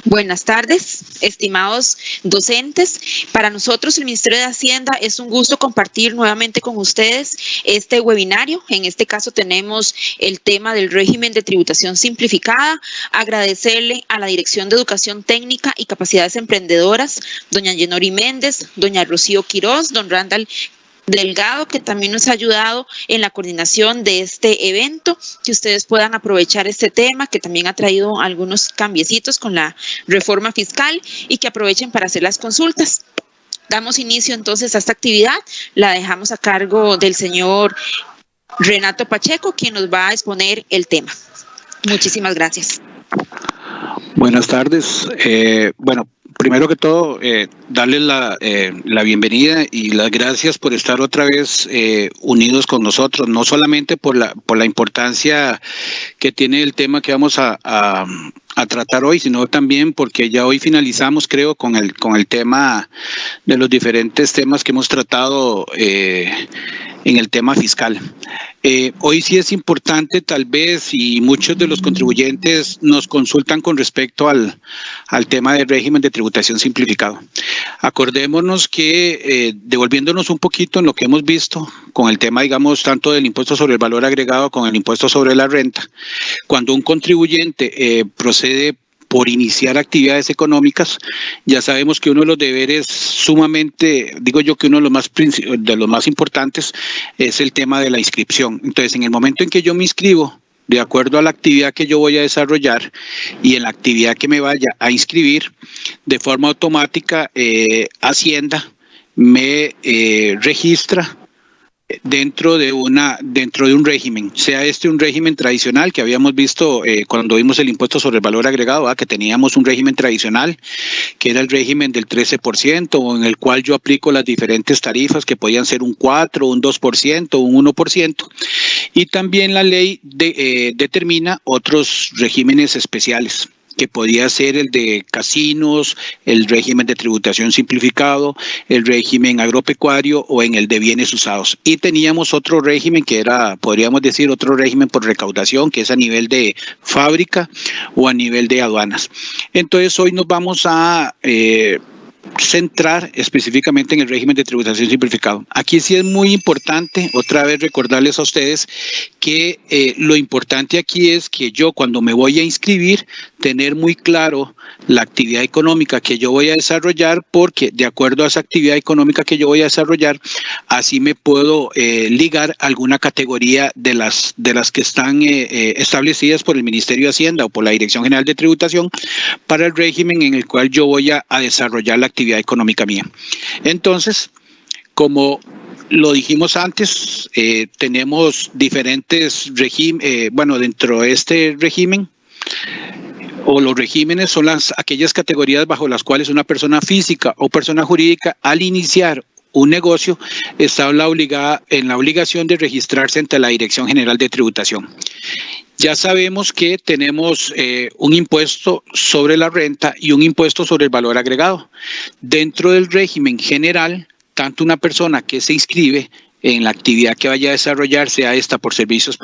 Buenas tardes, estimados docentes. Para nosotros, el Ministerio de Hacienda, es un gusto compartir nuevamente con ustedes este webinario. En este caso tenemos el tema del régimen de tributación simplificada. Agradecerle a la Dirección de Educación Técnica y Capacidades Emprendedoras, doña Yenori Méndez, doña Rocío Quiroz, don Randall Delgado, que también nos ha ayudado en la coordinación de este evento, que ustedes puedan aprovechar este tema, que también ha traído algunos cambiecitos con la reforma fiscal y que aprovechen para hacer las consultas. Damos inicio entonces a esta actividad, la dejamos a cargo del señor Renato Pacheco, quien nos va a exponer el tema. Muchísimas gracias. Buenas tardes. Primero que todo, darles la bienvenida y las gracias por estar otra vez unidos con nosotros, no solamente por la importancia que tiene el tema que vamos a tratar hoy, sino también porque ya hoy finalizamos, creo, con el tema de los diferentes temas que hemos tratado en el tema fiscal. Hoy sí es importante, tal vez, y muchos de los contribuyentes nos consultan con respecto al tema del régimen de tributación simplificado. Acordémonos que, devolviéndonos un poquito en lo que hemos visto con el tema, digamos, tanto del impuesto sobre el valor agregado como el impuesto sobre la renta, cuando un contribuyente procede por iniciar actividades económicas, ya sabemos que uno de los deberes sumamente, digo yo que uno de los más importantes es el tema de la inscripción. Entonces, en el momento en que yo me inscribo, de acuerdo a la actividad que yo voy a desarrollar y en la actividad que me vaya a inscribir, de forma automática, Hacienda me registra dentro de un régimen, sea un régimen tradicional que habíamos visto cuando vimos el impuesto sobre el valor agregado, que teníamos un régimen tradicional que era el régimen del 13%, o en el cual yo aplico las diferentes tarifas que podían ser un 4, un 2%, un 1%, y también la ley determina otros regímenes especiales, que podía ser el de casinos, el régimen de tributación simplificado, el régimen agropecuario o en el de bienes usados. Y teníamos otro régimen que era, podríamos decir, otro régimen por recaudación, que es a nivel de fábrica o a nivel de aduanas. Entonces, hoy nos vamos a centrar específicamente en el régimen de tributación simplificado. Aquí sí es muy importante, otra vez recordarles a ustedes que lo importante aquí es que yo, cuando me voy a inscribir, tener muy claro la actividad económica que yo voy a desarrollar, porque de acuerdo a esa actividad económica que yo voy a desarrollar, así me puedo ligar a alguna categoría de las que están establecidas por el Ministerio de Hacienda o por la Dirección General de Tributación para el régimen en el cual yo voy a desarrollar la actividad económica mía. Entonces, como lo dijimos antes, tenemos diferentes regímenes, dentro de este régimen, o los regímenes son aquellas categorías bajo las cuales una persona física o persona jurídica, al iniciar un negocio, está en la obligación de registrarse ante la Dirección General de Tributación. Ya sabemos que tenemos un impuesto sobre la renta y un impuesto sobre el valor agregado. Dentro del régimen general, tanto una persona que se inscribe en la actividad que vaya a desarrollar, sea esta por servicios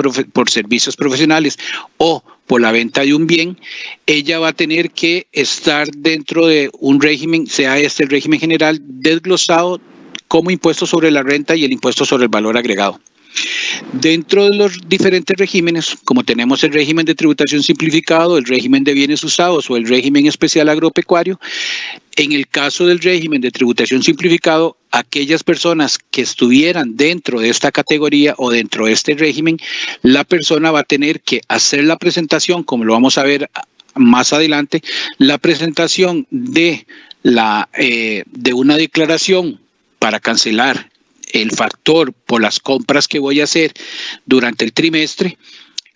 profesionales o por la venta de un bien, ella va a tener que estar dentro de un régimen, sea este el régimen general, desglosado como impuesto sobre la renta y el impuesto sobre el valor agregado. Dentro de los diferentes regímenes, como tenemos el régimen de tributación simplificado, el régimen de bienes usados o el régimen especial agropecuario, en el caso del régimen de tributación simplificado, aquellas personas que estuvieran dentro de esta categoría o dentro de este régimen, la persona va a tener que hacer la presentación, como lo vamos a ver más adelante, la presentación de una declaración para cancelar el factor por las compras que voy a hacer durante el trimestre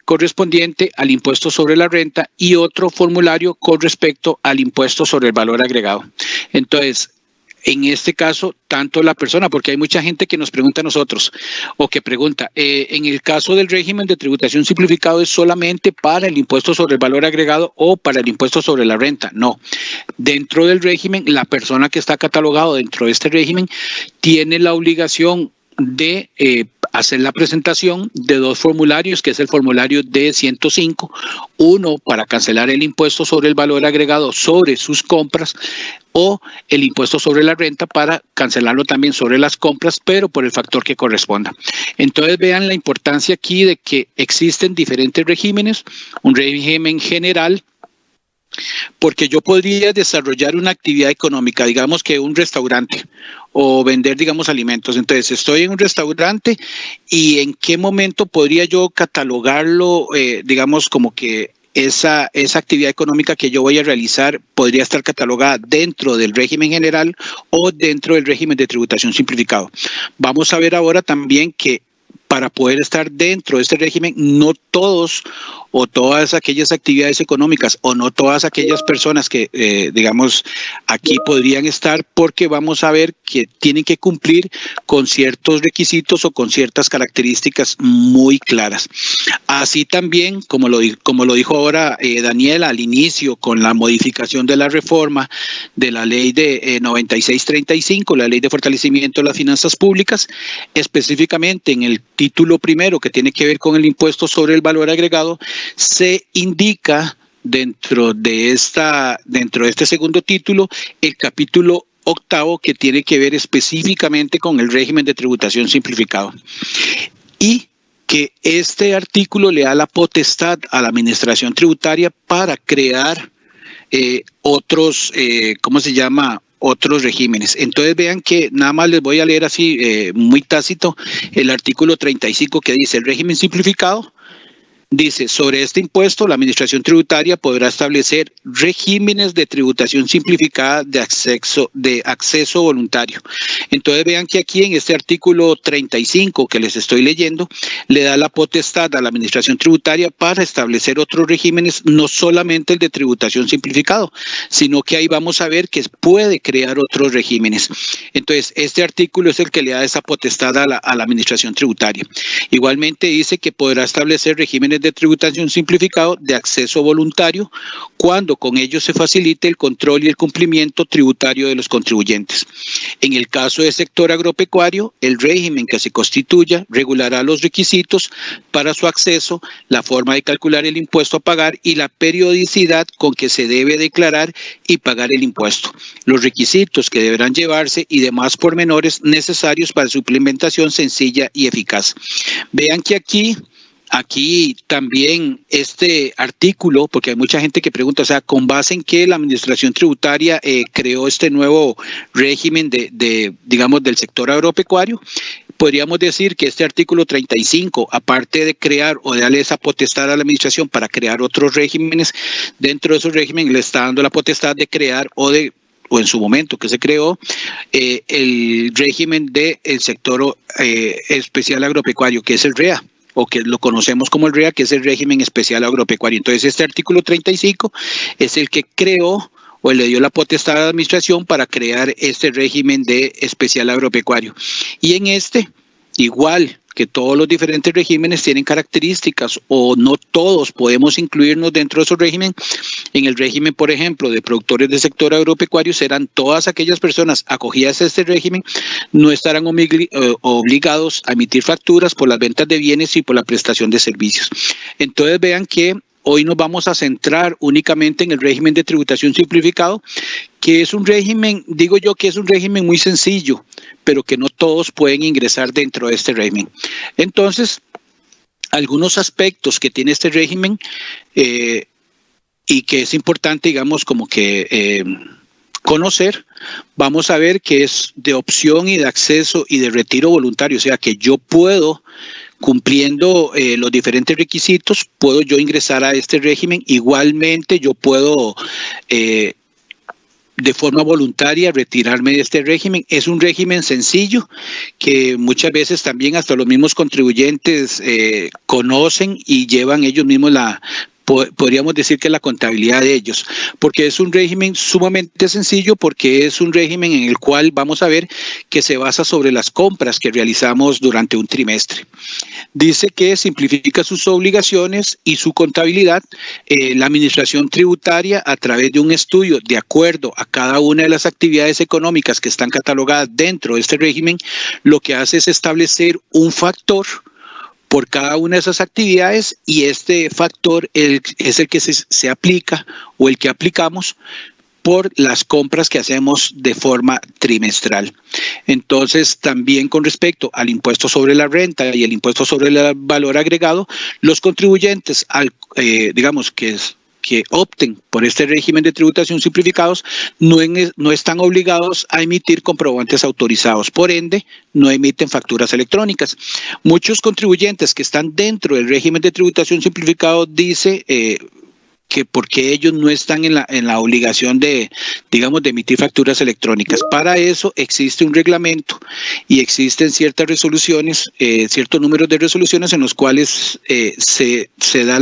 correspondiente al impuesto sobre la renta y otro formulario con respecto al impuesto sobre el valor agregado. Entonces, en este caso, tanto la persona, porque hay mucha gente que nos pregunta a nosotros o que pregunta, en el caso del régimen de tributación simplificado, ¿es solamente para el impuesto sobre el valor agregado o para el impuesto sobre la renta? No. Dentro del régimen, la persona que está catalogado dentro de este régimen tiene la obligación de hacer la presentación de 2 formularios, que es el formulario D105, uno para cancelar el impuesto sobre el valor agregado sobre sus compras o el impuesto sobre la renta para cancelarlo también sobre las compras, pero por el factor que corresponda. Entonces vean la importancia aquí de que existen diferentes regímenes, un régimen general, porque yo podría desarrollar una actividad económica, digamos que un restaurante o vender, digamos, alimentos. Entonces, estoy en un restaurante y en qué momento podría yo catalogarlo, digamos, como que esa actividad económica que yo voy a realizar podría estar catalogada dentro del régimen general o dentro del régimen de tributación simplificado. Vamos a ver ahora también que para poder estar dentro de este régimen, no todos o todas aquellas actividades económicas o no todas aquellas personas que, digamos, aquí podrían estar, porque vamos a ver que tienen que cumplir con ciertos requisitos o con ciertas características muy claras. Así también, como lo dijo ahora Daniela al inicio, con la modificación de la reforma de la ley de 9635, la ley de fortalecimiento de las finanzas públicas, específicamente en el título primero que tiene que ver con el impuesto sobre el valor agregado, se indica dentro de este segundo título el capítulo 8 que tiene que ver específicamente con el régimen de tributación simplificado. Y que este artículo le da la potestad a la administración tributaria para crear otros, otros regímenes. Entonces vean que nada más les voy a leer así muy tácito el artículo 35 que dice: el régimen simplificado dice: sobre este impuesto la administración tributaria podrá establecer regímenes de tributación simplificada de acceso voluntario. Entonces vean que aquí en este artículo 35 que les estoy leyendo le da la potestad a la administración tributaria para establecer otros regímenes, no solamente el de tributación simplificado, sino que ahí vamos a ver que puede crear otros regímenes. Entonces este artículo es el que le da esa potestad a la administración tributaria. Igualmente dice que podrá establecer regímenes de tributación simplificado de acceso voluntario cuando con ello se facilite el control y el cumplimiento tributario de los contribuyentes. En el caso del sector agropecuario, el régimen que se constituya regulará los requisitos para su acceso, la forma de calcular el impuesto a pagar y la periodicidad con que se debe declarar y pagar el impuesto, los requisitos que deberán llevarse y demás pormenores necesarios para su implementación sencilla y eficaz. Vean que aquí también este artículo, porque hay mucha gente que pregunta, o sea, ¿con base en qué la administración tributaria creó este nuevo régimen digamos, del sector agropecuario? Podríamos decir que este artículo 35, aparte de crear o de darle esa potestad a la administración para crear otros regímenes, dentro de esos regímenes le está dando la potestad de crear o en su momento que se creó, el régimen del sector especial agropecuario, que es el REA, o que lo conocemos como el REA, que es el régimen especial agropecuario. Entonces este artículo 35 es el que creó o le dio la potestad a la administración para crear este régimen de especial agropecuario. Y en este, igual que todos los diferentes regímenes tienen características o no todos podemos incluirnos dentro de esos regímenes. En el régimen, por ejemplo, de productores del sector agropecuario, serán todas aquellas personas acogidas a este régimen, no estarán obligados a emitir facturas por las ventas de bienes y por la prestación de servicios. Entonces vean que hoy nos vamos a centrar únicamente en el régimen de tributación simplificado, que es un régimen, digo yo que es un régimen muy sencillo, pero que no todos pueden ingresar dentro de este régimen. Entonces, algunos aspectos que tiene este régimen y que es importante, digamos, como que conocer, vamos a ver que es de opción y de acceso y de retiro voluntario, o sea que yo puedo, cumpliendo los diferentes requisitos, puedo yo ingresar a este régimen. Igualmente yo puedo de forma voluntaria retirarme de este régimen. Es un régimen sencillo que muchas veces también hasta los mismos contribuyentes conocen y llevan ellos mismos podríamos decir que la contabilidad de ellos, porque es un régimen sumamente sencillo, porque es un régimen en el cual vamos a ver que se basa sobre las compras que realizamos durante un trimestre. Dice que simplifica sus obligaciones y su contabilidad. La administración tributaria, a través de un estudio de acuerdo a cada una de las actividades económicas que están catalogadas dentro de este régimen, lo que hace es establecer un factor por cada una de esas actividades, y este factor es el que se aplica o el que aplicamos por las compras que hacemos de forma trimestral. Entonces, también con respecto al impuesto sobre la renta y el impuesto sobre el valor agregado, los contribuyentes, digamos que opten por este régimen de tributación simplificados no están obligados a emitir comprobantes autorizados, por ende no emiten facturas electrónicas. Muchos contribuyentes que están dentro del régimen de tributación simplificado dice que porque ellos no están en la obligación de emitir facturas electrónicas. Para eso existe un reglamento y existen ciertas resoluciones, ciertos números de resoluciones en los cuales se da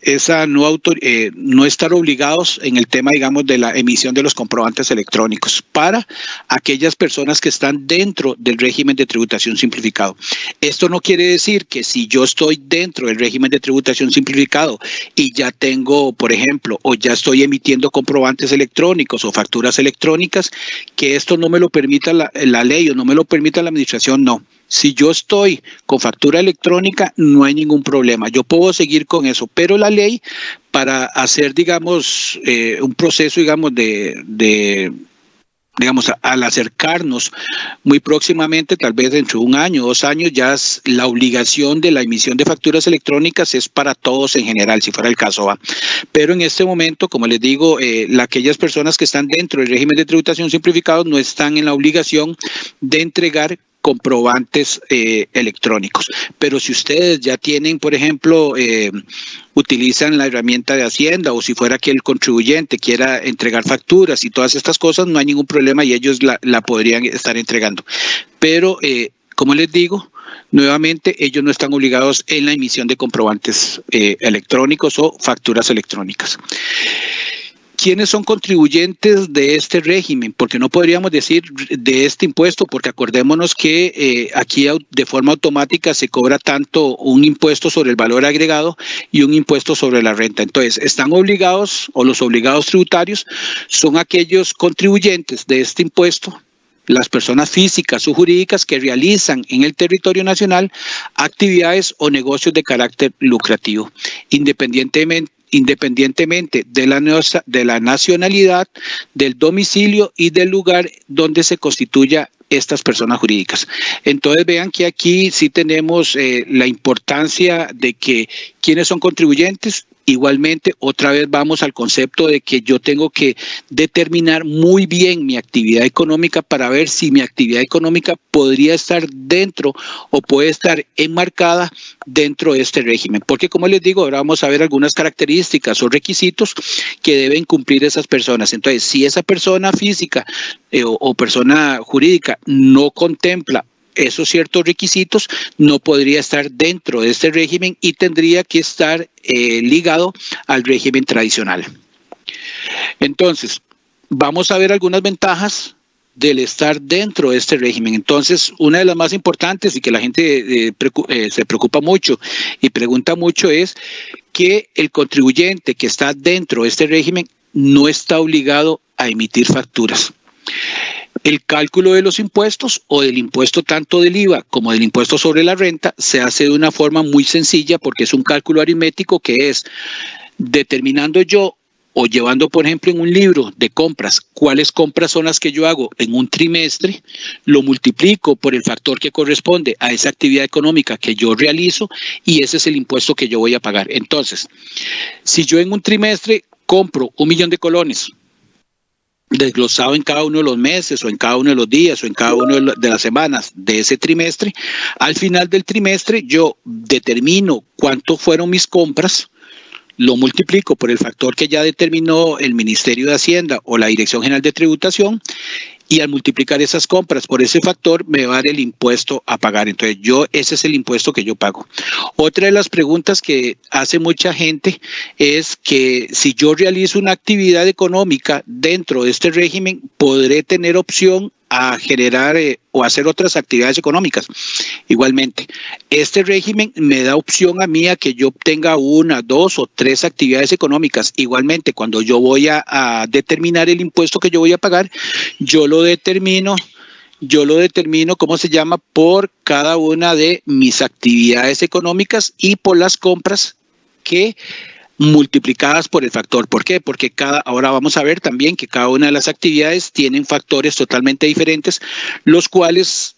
esa no estar obligados en el tema, digamos, de la emisión de los comprobantes electrónicos para aquellas personas que están dentro del régimen de tributación simplificado. Esto no quiere decir que si yo estoy dentro del régimen de tributación simplificado y ya tengo, por ejemplo, o ya estoy emitiendo comprobantes electrónicos o facturas electrónicas, que esto no me lo permita la ley o no me lo permita la administración, no. Si yo estoy con factura electrónica, no hay ningún problema. Yo puedo seguir con eso, pero la ley, para hacer, digamos, un proceso, digamos, al acercarnos muy próximamente, tal vez dentro de 1 año, 2 años, ya la obligación de la emisión de facturas electrónicas es para todos en general, si fuera el caso, ¿va? Pero en este momento, como les digo, aquellas personas que están dentro del régimen de tributación simplificado no están en la obligación de entregar comprobantes electrónicos. Pero si ustedes ya tienen, por ejemplo, utilizan la herramienta de Hacienda, o si fuera que el contribuyente quiera entregar facturas y todas estas cosas, no hay ningún problema y ellos la podrían estar entregando. Pero, como les digo, nuevamente, ellos no están obligados en la emisión de comprobantes electrónicos o facturas electrónicas. ¿Quiénes son contribuyentes de este régimen? Porque no podríamos decir de este impuesto, porque acordémonos que aquí de forma automática se cobra tanto un impuesto sobre el valor agregado y un impuesto sobre la renta. Entonces, están obligados, o los obligados tributarios son aquellos contribuyentes de este impuesto, las personas físicas o jurídicas que realizan en el territorio nacional actividades o negocios de carácter lucrativo, independientemente de la nacionalidad, del domicilio y del lugar donde se constituya estas personas jurídicas. Entonces vean que aquí sí tenemos la importancia de que quienes son contribuyentes. Igualmente, otra vez vamos al concepto de que yo tengo que determinar muy bien mi actividad económica para ver si mi actividad económica podría estar dentro o puede estar enmarcada dentro de este régimen. Porque, como les digo, ahora vamos a ver algunas características o requisitos que deben cumplir esas personas. Entonces, si esa persona física o persona jurídica no contempla esos ciertos requisitos, no podría estar dentro de este régimen y tendría que estar ligado al régimen tradicional. Entonces, vamos a ver algunas ventajas del estar dentro de este régimen. Entonces, una de las más importantes y que la gente se preocupa mucho y pregunta mucho es que el contribuyente que está dentro de este régimen no está obligado a emitir facturas. El cálculo de los impuestos o del impuesto tanto del IVA como del impuesto sobre la renta se hace de una forma muy sencilla porque es un cálculo aritmético que es determinando yo o llevando, por ejemplo, en un libro de compras, cuáles compras son las que yo hago en un trimestre, lo multiplico por el factor que corresponde a esa actividad económica que yo realizo y ese es el impuesto que yo voy a pagar. Entonces, si yo en un trimestre compro 1 millón de colones, desglosado en cada uno de los meses o en cada uno de los días o en cada una de las semanas de ese trimestre, al final del trimestre yo determino cuánto fueron mis compras, lo multiplico por el factor que ya determinó el Ministerio de Hacienda o la Dirección General de Tributación y al multiplicar esas compras por ese factor me va a dar el impuesto a pagar. Entonces ese es el impuesto que yo pago. Otra de las preguntas que hace mucha gente es que si yo realizo una actividad económica dentro de este régimen, ¿podré tener opción a generar o hacer otras actividades económicas? Igualmente, este régimen me da opción a mí a que yo obtenga 1, 2 o 3 actividades económicas. Igualmente, cuando yo voy a determinar el impuesto que yo voy a pagar, yo lo determino, ¿cómo se llama? Por cada una de mis actividades económicas y por las compras que multiplicadas por el factor. ¿Por qué? Porque ahora vamos a ver también que cada una de las actividades tienen factores totalmente diferentes, los cuales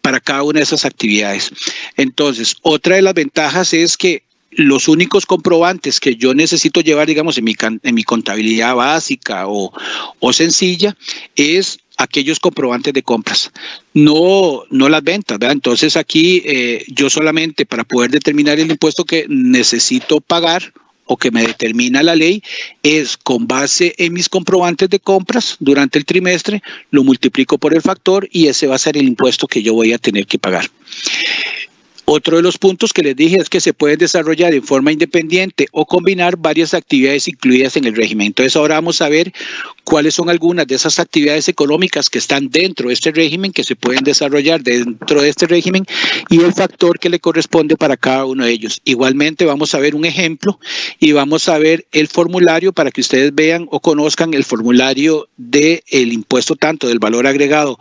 para cada una de esas actividades. Entonces, otra de las ventajas es que los únicos comprobantes que yo necesito llevar, digamos, en mi contabilidad básica o sencilla, es aquellos comprobantes de compras, no las ventas, ¿verdad? Entonces aquí yo solamente para poder determinar el impuesto que necesito pagar o que me determina la ley, es con base en mis comprobantes de compras durante el trimestre, lo multiplico por el factor y ese va a ser el impuesto que yo voy a tener que pagar. Otro de los puntos que les dije es que se pueden desarrollar en forma independiente o combinar varias actividades incluidas en el régimen. Entonces ahora vamos a ver cuáles son algunas de esas actividades económicas que están dentro de este régimen, que se pueden desarrollar dentro de este régimen y el factor que le corresponde para cada uno de ellos. Igualmente vamos a ver un ejemplo y vamos a ver el formulario para que ustedes vean o conozcan el formulario del impuesto tanto del valor agregado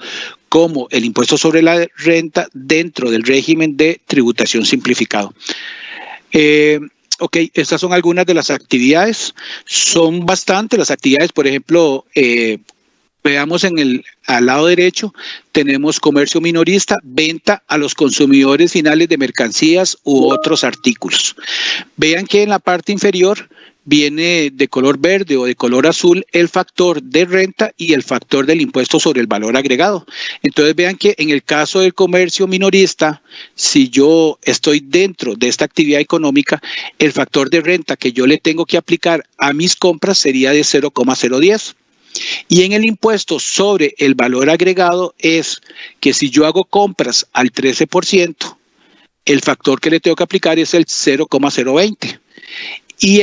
como el impuesto sobre la renta dentro del régimen de tributación simplificado. Ok, estas son algunas de las actividades. Son bastantes las actividades, por ejemplo, veamos al lado derecho, tenemos comercio minorista, venta a los consumidores finales de mercancías u otros artículos. Vean que en la parte inferior viene de color verde o de color azul el factor de renta y el factor del impuesto sobre el valor agregado. Entonces vean que en el caso del comercio minorista, si yo estoy dentro de esta actividad económica, el factor de renta que yo le tengo que aplicar a mis compras sería de 0,010. Y en el impuesto sobre el valor agregado es que si yo hago compras al 13%, el factor que le tengo que aplicar es el 0,020. Y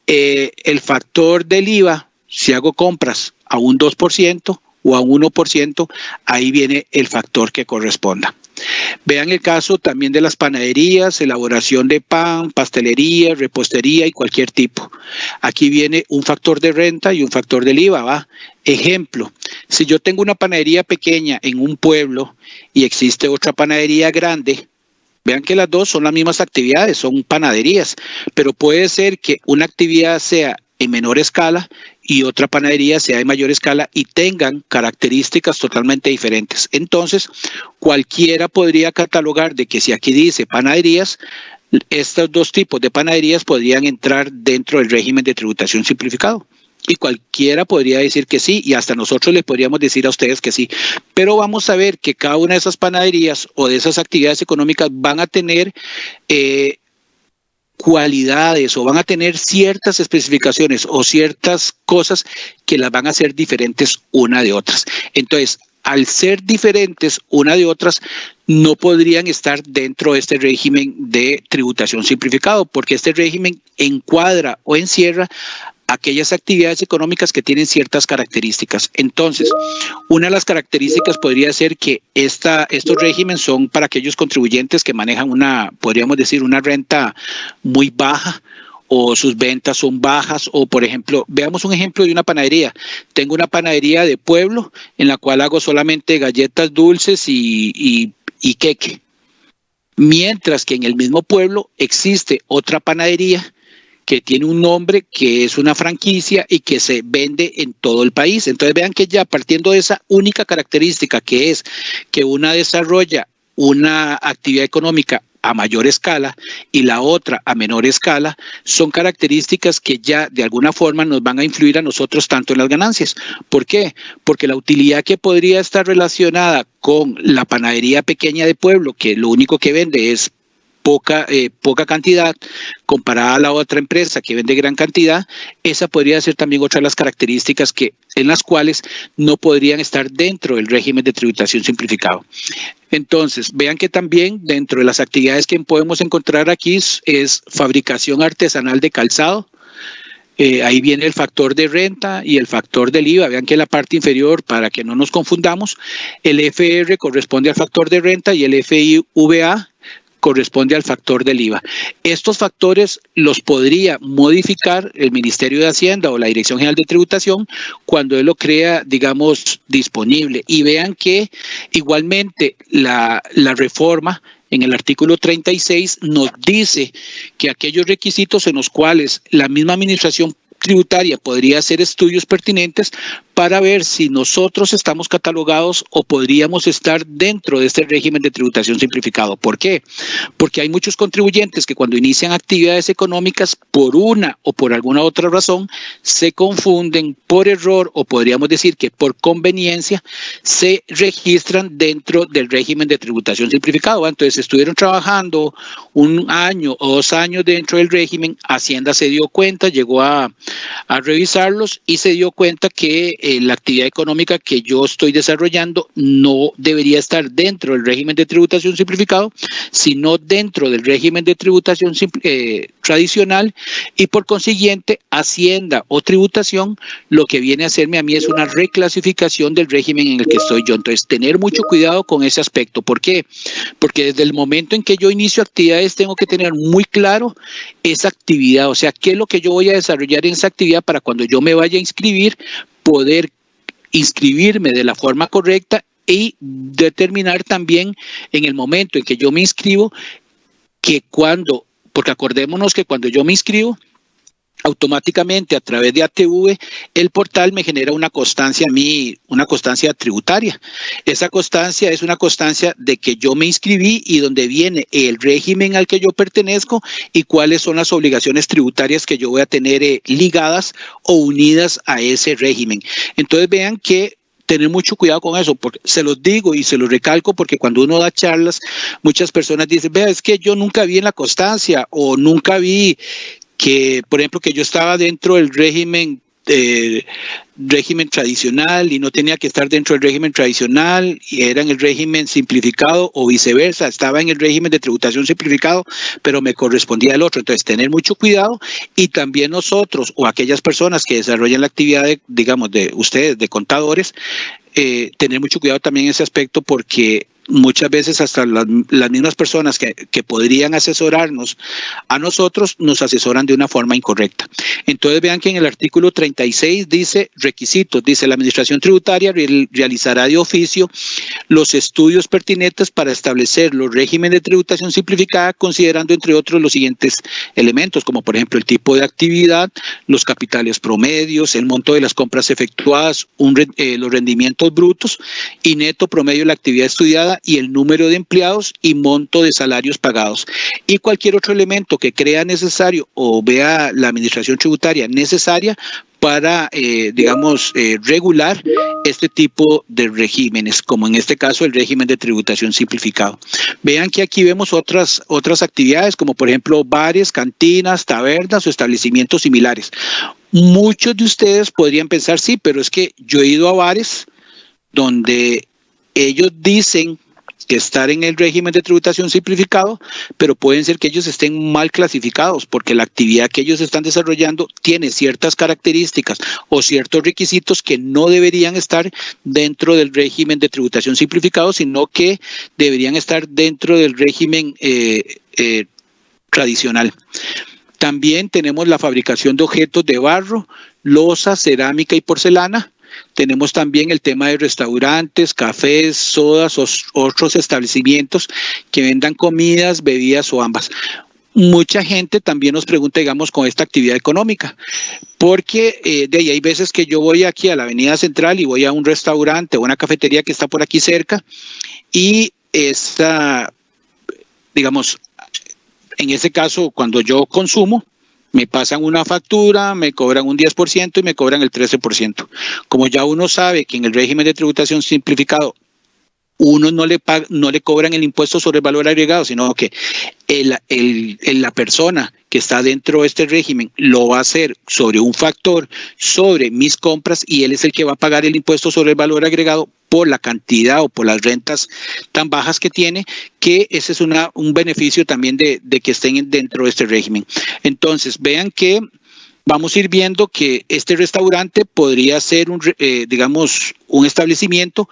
el factor del IVA, si hago compras a un 2% o a un 1%, ahí viene el factor que corresponda. Vean el caso también de las panaderías, elaboración de pan, pastelería, repostería y cualquier tipo. Aquí viene un factor de renta y un factor del IVA, ¿va? Ejemplo, si yo tengo una panadería pequeña en un pueblo y existe otra panadería grande, vean que las dos son las mismas actividades, son panaderías, pero puede ser que una actividad sea en menor escala y otra panadería sea de mayor escala y tengan características totalmente diferentes. Entonces, cualquiera podría catalogar de que si aquí dice panaderías, estos dos tipos de panaderías podrían entrar dentro del régimen de tributación simplificado. Y cualquiera podría decir que sí, y hasta nosotros les podríamos decir a ustedes que sí. Pero vamos a ver que cada una de esas panaderías o de esas actividades económicas van a tener cualidades o van a tener ciertas especificaciones o ciertas cosas que las van a hacer diferentes una de otras. Entonces, al ser diferentes una de otras, no podrían estar dentro de este régimen de tributación simplificado, porque este régimen encuadra o encierra aquellas actividades económicas que tienen ciertas características. Entonces, una de las características podría ser que estos regímenes son para aquellos contribuyentes que manejan podríamos decir, una renta muy baja o sus ventas son bajas o, por ejemplo, veamos un ejemplo de una panadería. Tengo una panadería de pueblo en la cual hago solamente galletas dulces y queque. Mientras que en el mismo pueblo existe otra panadería que tiene un nombre, que es una franquicia y que se vende en todo el país. Entonces vean que ya partiendo de esa única característica que es que una desarrolla una actividad económica a mayor escala y la otra a menor escala, son características que ya de alguna forma nos van a influir a nosotros tanto en las ganancias. ¿Por qué? Porque la utilidad que podría estar relacionada con la panadería pequeña de pueblo, que lo único que vende es poca cantidad comparada a la otra empresa que vende gran cantidad, esa podría ser también otra de las características en las cuales no podrían estar dentro del régimen de tributación simplificado. Entonces, vean que también dentro de las actividades que podemos encontrar aquí es fabricación artesanal de calzado. Ahí viene el factor de renta y el factor del IVA. Vean que la parte inferior, para que no nos confundamos, el FR corresponde al factor de renta y el FIVA corresponde al factor del IVA. Estos factores los podría modificar el Ministerio de Hacienda o la Dirección General de Tributación cuando él lo crea, digamos, disponible. Y vean que igualmente la reforma en el artículo 36 nos dice que aquellos requisitos en los cuales la misma administración tributaria podría hacer estudios pertinentes para ver si nosotros estamos catalogados o podríamos estar dentro de este régimen de tributación simplificado. ¿Por qué? Porque hay muchos contribuyentes que cuando inician actividades económicas por una o por alguna otra razón se confunden por error o podríamos decir que por conveniencia se registran dentro del régimen de tributación simplificado. Entonces estuvieron trabajando 1 año o 2 años dentro del régimen, Hacienda se dio cuenta, llegó a revisarlos y se dio cuenta que la actividad económica que yo estoy desarrollando no debería estar dentro del régimen de tributación simplificado, sino dentro del régimen de tributación tradicional, y por consiguiente Hacienda o tributación lo que viene a hacerme a mí es una reclasificación del régimen en el que estoy yo. Entonces, tener mucho cuidado con ese aspecto. ¿Por qué? Porque desde el momento en que yo inicio actividades tengo que tener muy claro esa actividad, o sea, qué es lo que yo voy a desarrollar en esa actividad para cuando yo me vaya a inscribir, poder inscribirme de la forma correcta y determinar también en el momento en que yo me inscribo porque acordémonos que cuando yo me inscribo, automáticamente a través de ATV el portal me genera una constancia a mí, una constancia tributaria. Esa constancia es una constancia de que yo me inscribí y donde viene el régimen al que yo pertenezco y cuáles son las obligaciones tributarias que yo voy a tener ligadas o unidas a ese régimen. Entonces vean que tener mucho cuidado con eso, porque se los digo y se los recalco porque cuando uno da charlas, muchas personas dicen, vea, es que yo nunca vi en la constancia o nunca vi que, por ejemplo, que yo estaba dentro del régimen tradicional y no tenía que estar dentro del régimen tradicional y era en el régimen simplificado o viceversa, estaba en el régimen de tributación simplificado, pero me correspondía el otro. Entonces, tener mucho cuidado y también nosotros o aquellas personas que desarrollan la actividad, digamos, de ustedes, de contadores, tener mucho cuidado también en ese aspecto porque muchas veces hasta las mismas personas que podrían asesorarnos a nosotros nos asesoran de una forma incorrecta. Entonces vean que en el artículo 36 dice requisitos, dice la administración tributaria realizará de oficio los estudios pertinentes para establecer los regímenes de tributación simplificada considerando entre otros los siguientes elementos como por ejemplo el tipo de actividad, los capitales promedios, el monto de las compras efectuadas, los rendimientos brutos y neto promedio de la actividad estudiada y el número de empleados y monto de salarios pagados. Y cualquier otro elemento que crea necesario o vea la administración tributaria necesaria para, regular este tipo de regímenes, como en este caso el régimen de tributación simplificado. Vean que aquí vemos otras actividades, como por ejemplo bares, cantinas, tabernas o establecimientos similares. Muchos de ustedes podrían pensar, sí, pero es que yo he ido a bares donde ellos dicen que estar en el régimen de tributación simplificado, pero pueden ser que ellos estén mal clasificados porque la actividad que ellos están desarrollando tiene ciertas características o ciertos requisitos que no deberían estar dentro del régimen de tributación simplificado, sino que deberían estar dentro del régimen tradicional. También tenemos la fabricación de objetos de barro, loza, cerámica y porcelana. Tenemos también el tema de restaurantes, cafés, sodas o otros establecimientos que vendan comidas, bebidas o ambas. Mucha gente también nos pregunta, digamos, con esta actividad económica, porque de ahí hay veces que yo voy aquí a la Avenida Central y voy a un restaurante o una cafetería que está por aquí cerca y en ese caso, cuando yo consumo, me pasan una factura, me cobran un 10% y me cobran el 13%. Como ya uno sabe que en el régimen de tributación simplificado unos no le cobran el impuesto sobre el valor agregado, sino que la persona que está dentro de este régimen lo va a hacer sobre un factor, sobre mis compras, y él es el que va a pagar el impuesto sobre el valor agregado por la cantidad o por las rentas tan bajas que tiene, que ese es un beneficio también de que estén dentro de este régimen. Entonces, vean que vamos a ir viendo que este restaurante podría ser un establecimiento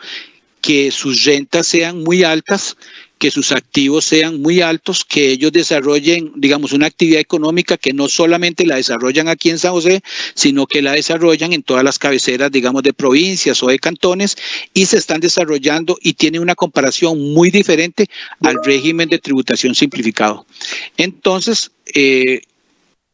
que sus rentas sean muy altas, que sus activos sean muy altos, que ellos desarrollen, digamos, una actividad económica que no solamente la desarrollan aquí en San José, sino que la desarrollan en todas las cabeceras, digamos, de provincias o de cantones, y se están desarrollando y tienen una comparación muy diferente al régimen de tributación simplificado. Entonces,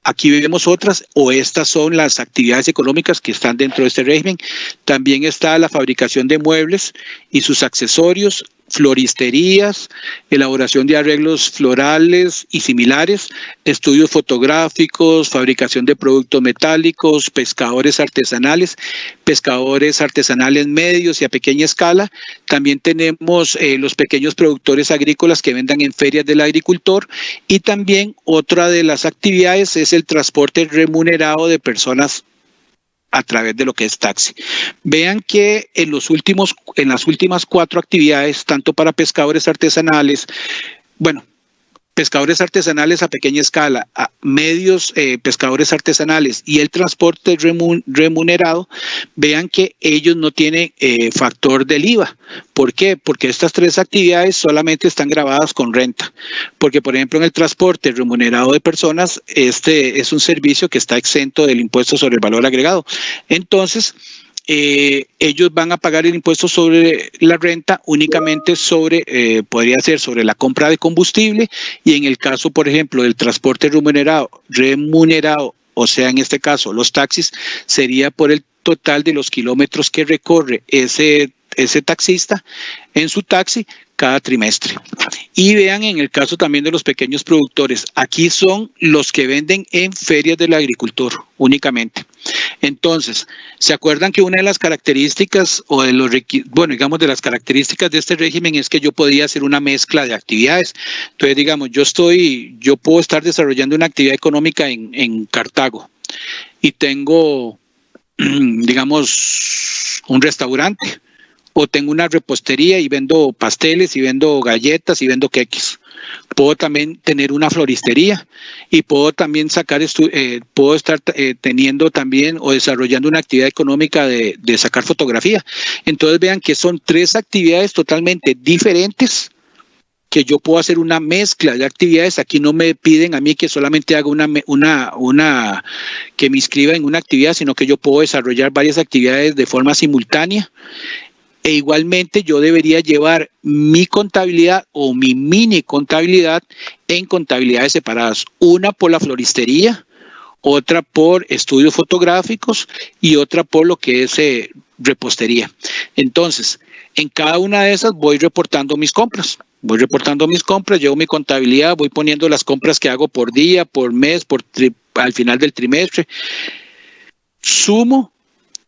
aquí vemos otras, o estas son las actividades económicas que están dentro de este régimen. También está la fabricación de muebles y sus accesorios, floristerías, elaboración de arreglos florales y similares, estudios fotográficos, fabricación de productos metálicos, pescadores artesanales medios y a pequeña escala. También tenemos los pequeños productores agrícolas que vendan en ferias del agricultor, y también otra de las actividades es el transporte remunerado de personas a través de lo que es taxi. Vean que en las últimas 4 actividades, tanto para pescadores artesanales, pescadores artesanales a pequeña escala, a medios pescadores artesanales y el transporte remunerado, vean que ellos no tienen factor del IVA. ¿Por qué? Porque estas 3 actividades solamente están gravadas con renta. Porque, por ejemplo, en el transporte remunerado de personas, este es un servicio que está exento del impuesto sobre el valor agregado. Entonces, ellos van a pagar el impuesto sobre la renta únicamente podría ser sobre la compra de combustible, y en el caso, por ejemplo, del transporte remunerado, o sea, en este caso, los taxis, sería por el total de los kilómetros que recorre ese taxista en su taxi cada trimestre. Y vean, en el caso también de los pequeños productores, aquí son los que venden en ferias del agricultor únicamente. Entonces, ¿se acuerdan que una de las características de las características de este régimen es que yo podía hacer una mezcla de actividades? Entonces, digamos, yo puedo estar desarrollando una actividad económica en Cartago y tengo, digamos, un restaurante, o tengo una repostería y vendo pasteles y vendo galletas y vendo queques. Puedo también tener una floristería y puedo también puedo estar teniendo también o desarrollando una actividad económica de sacar fotografía. Entonces vean que son 3 actividades totalmente diferentes, que yo puedo hacer una mezcla de actividades. Aquí no me piden a mí que solamente haga que me inscriba en una actividad, sino que yo puedo desarrollar varias actividades de forma simultánea. E igualmente yo debería llevar mi contabilidad o mi mini contabilidad en contabilidades separadas, una por la floristería, otra por estudios fotográficos y otra por lo que es repostería. Entonces, en cada una de esas voy reportando mis compras, llevo mi contabilidad, voy poniendo las compras que hago por día, por mes, al final del trimestre, sumo,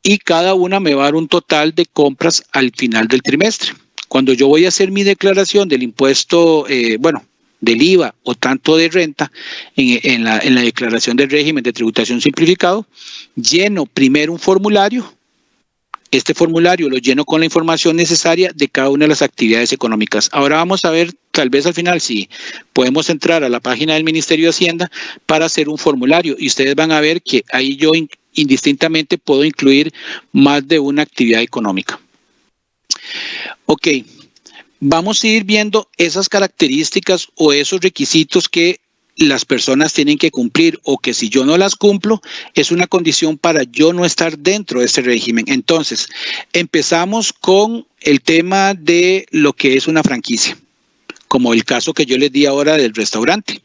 y cada una me va a dar un total de compras al final del trimestre. Cuando yo voy a hacer mi declaración del impuesto, del IVA o tanto de renta, en la declaración del régimen de tributación simplificado, lleno primero un formulario. Este formulario lo lleno con la información necesaria de cada una de las actividades económicas. Ahora vamos a ver, tal vez al final, si podemos entrar a la página del Ministerio de Hacienda para hacer un formulario, y ustedes van a ver que ahí yo indistintamente puedo incluir más de una actividad económica. Ok, vamos a ir viendo esas características o esos requisitos que las personas tienen que cumplir, o que si yo no las cumplo es una condición para yo no estar dentro de este régimen. Entonces, empezamos con el tema de lo que es una franquicia, como el caso que yo les di ahora del restaurante.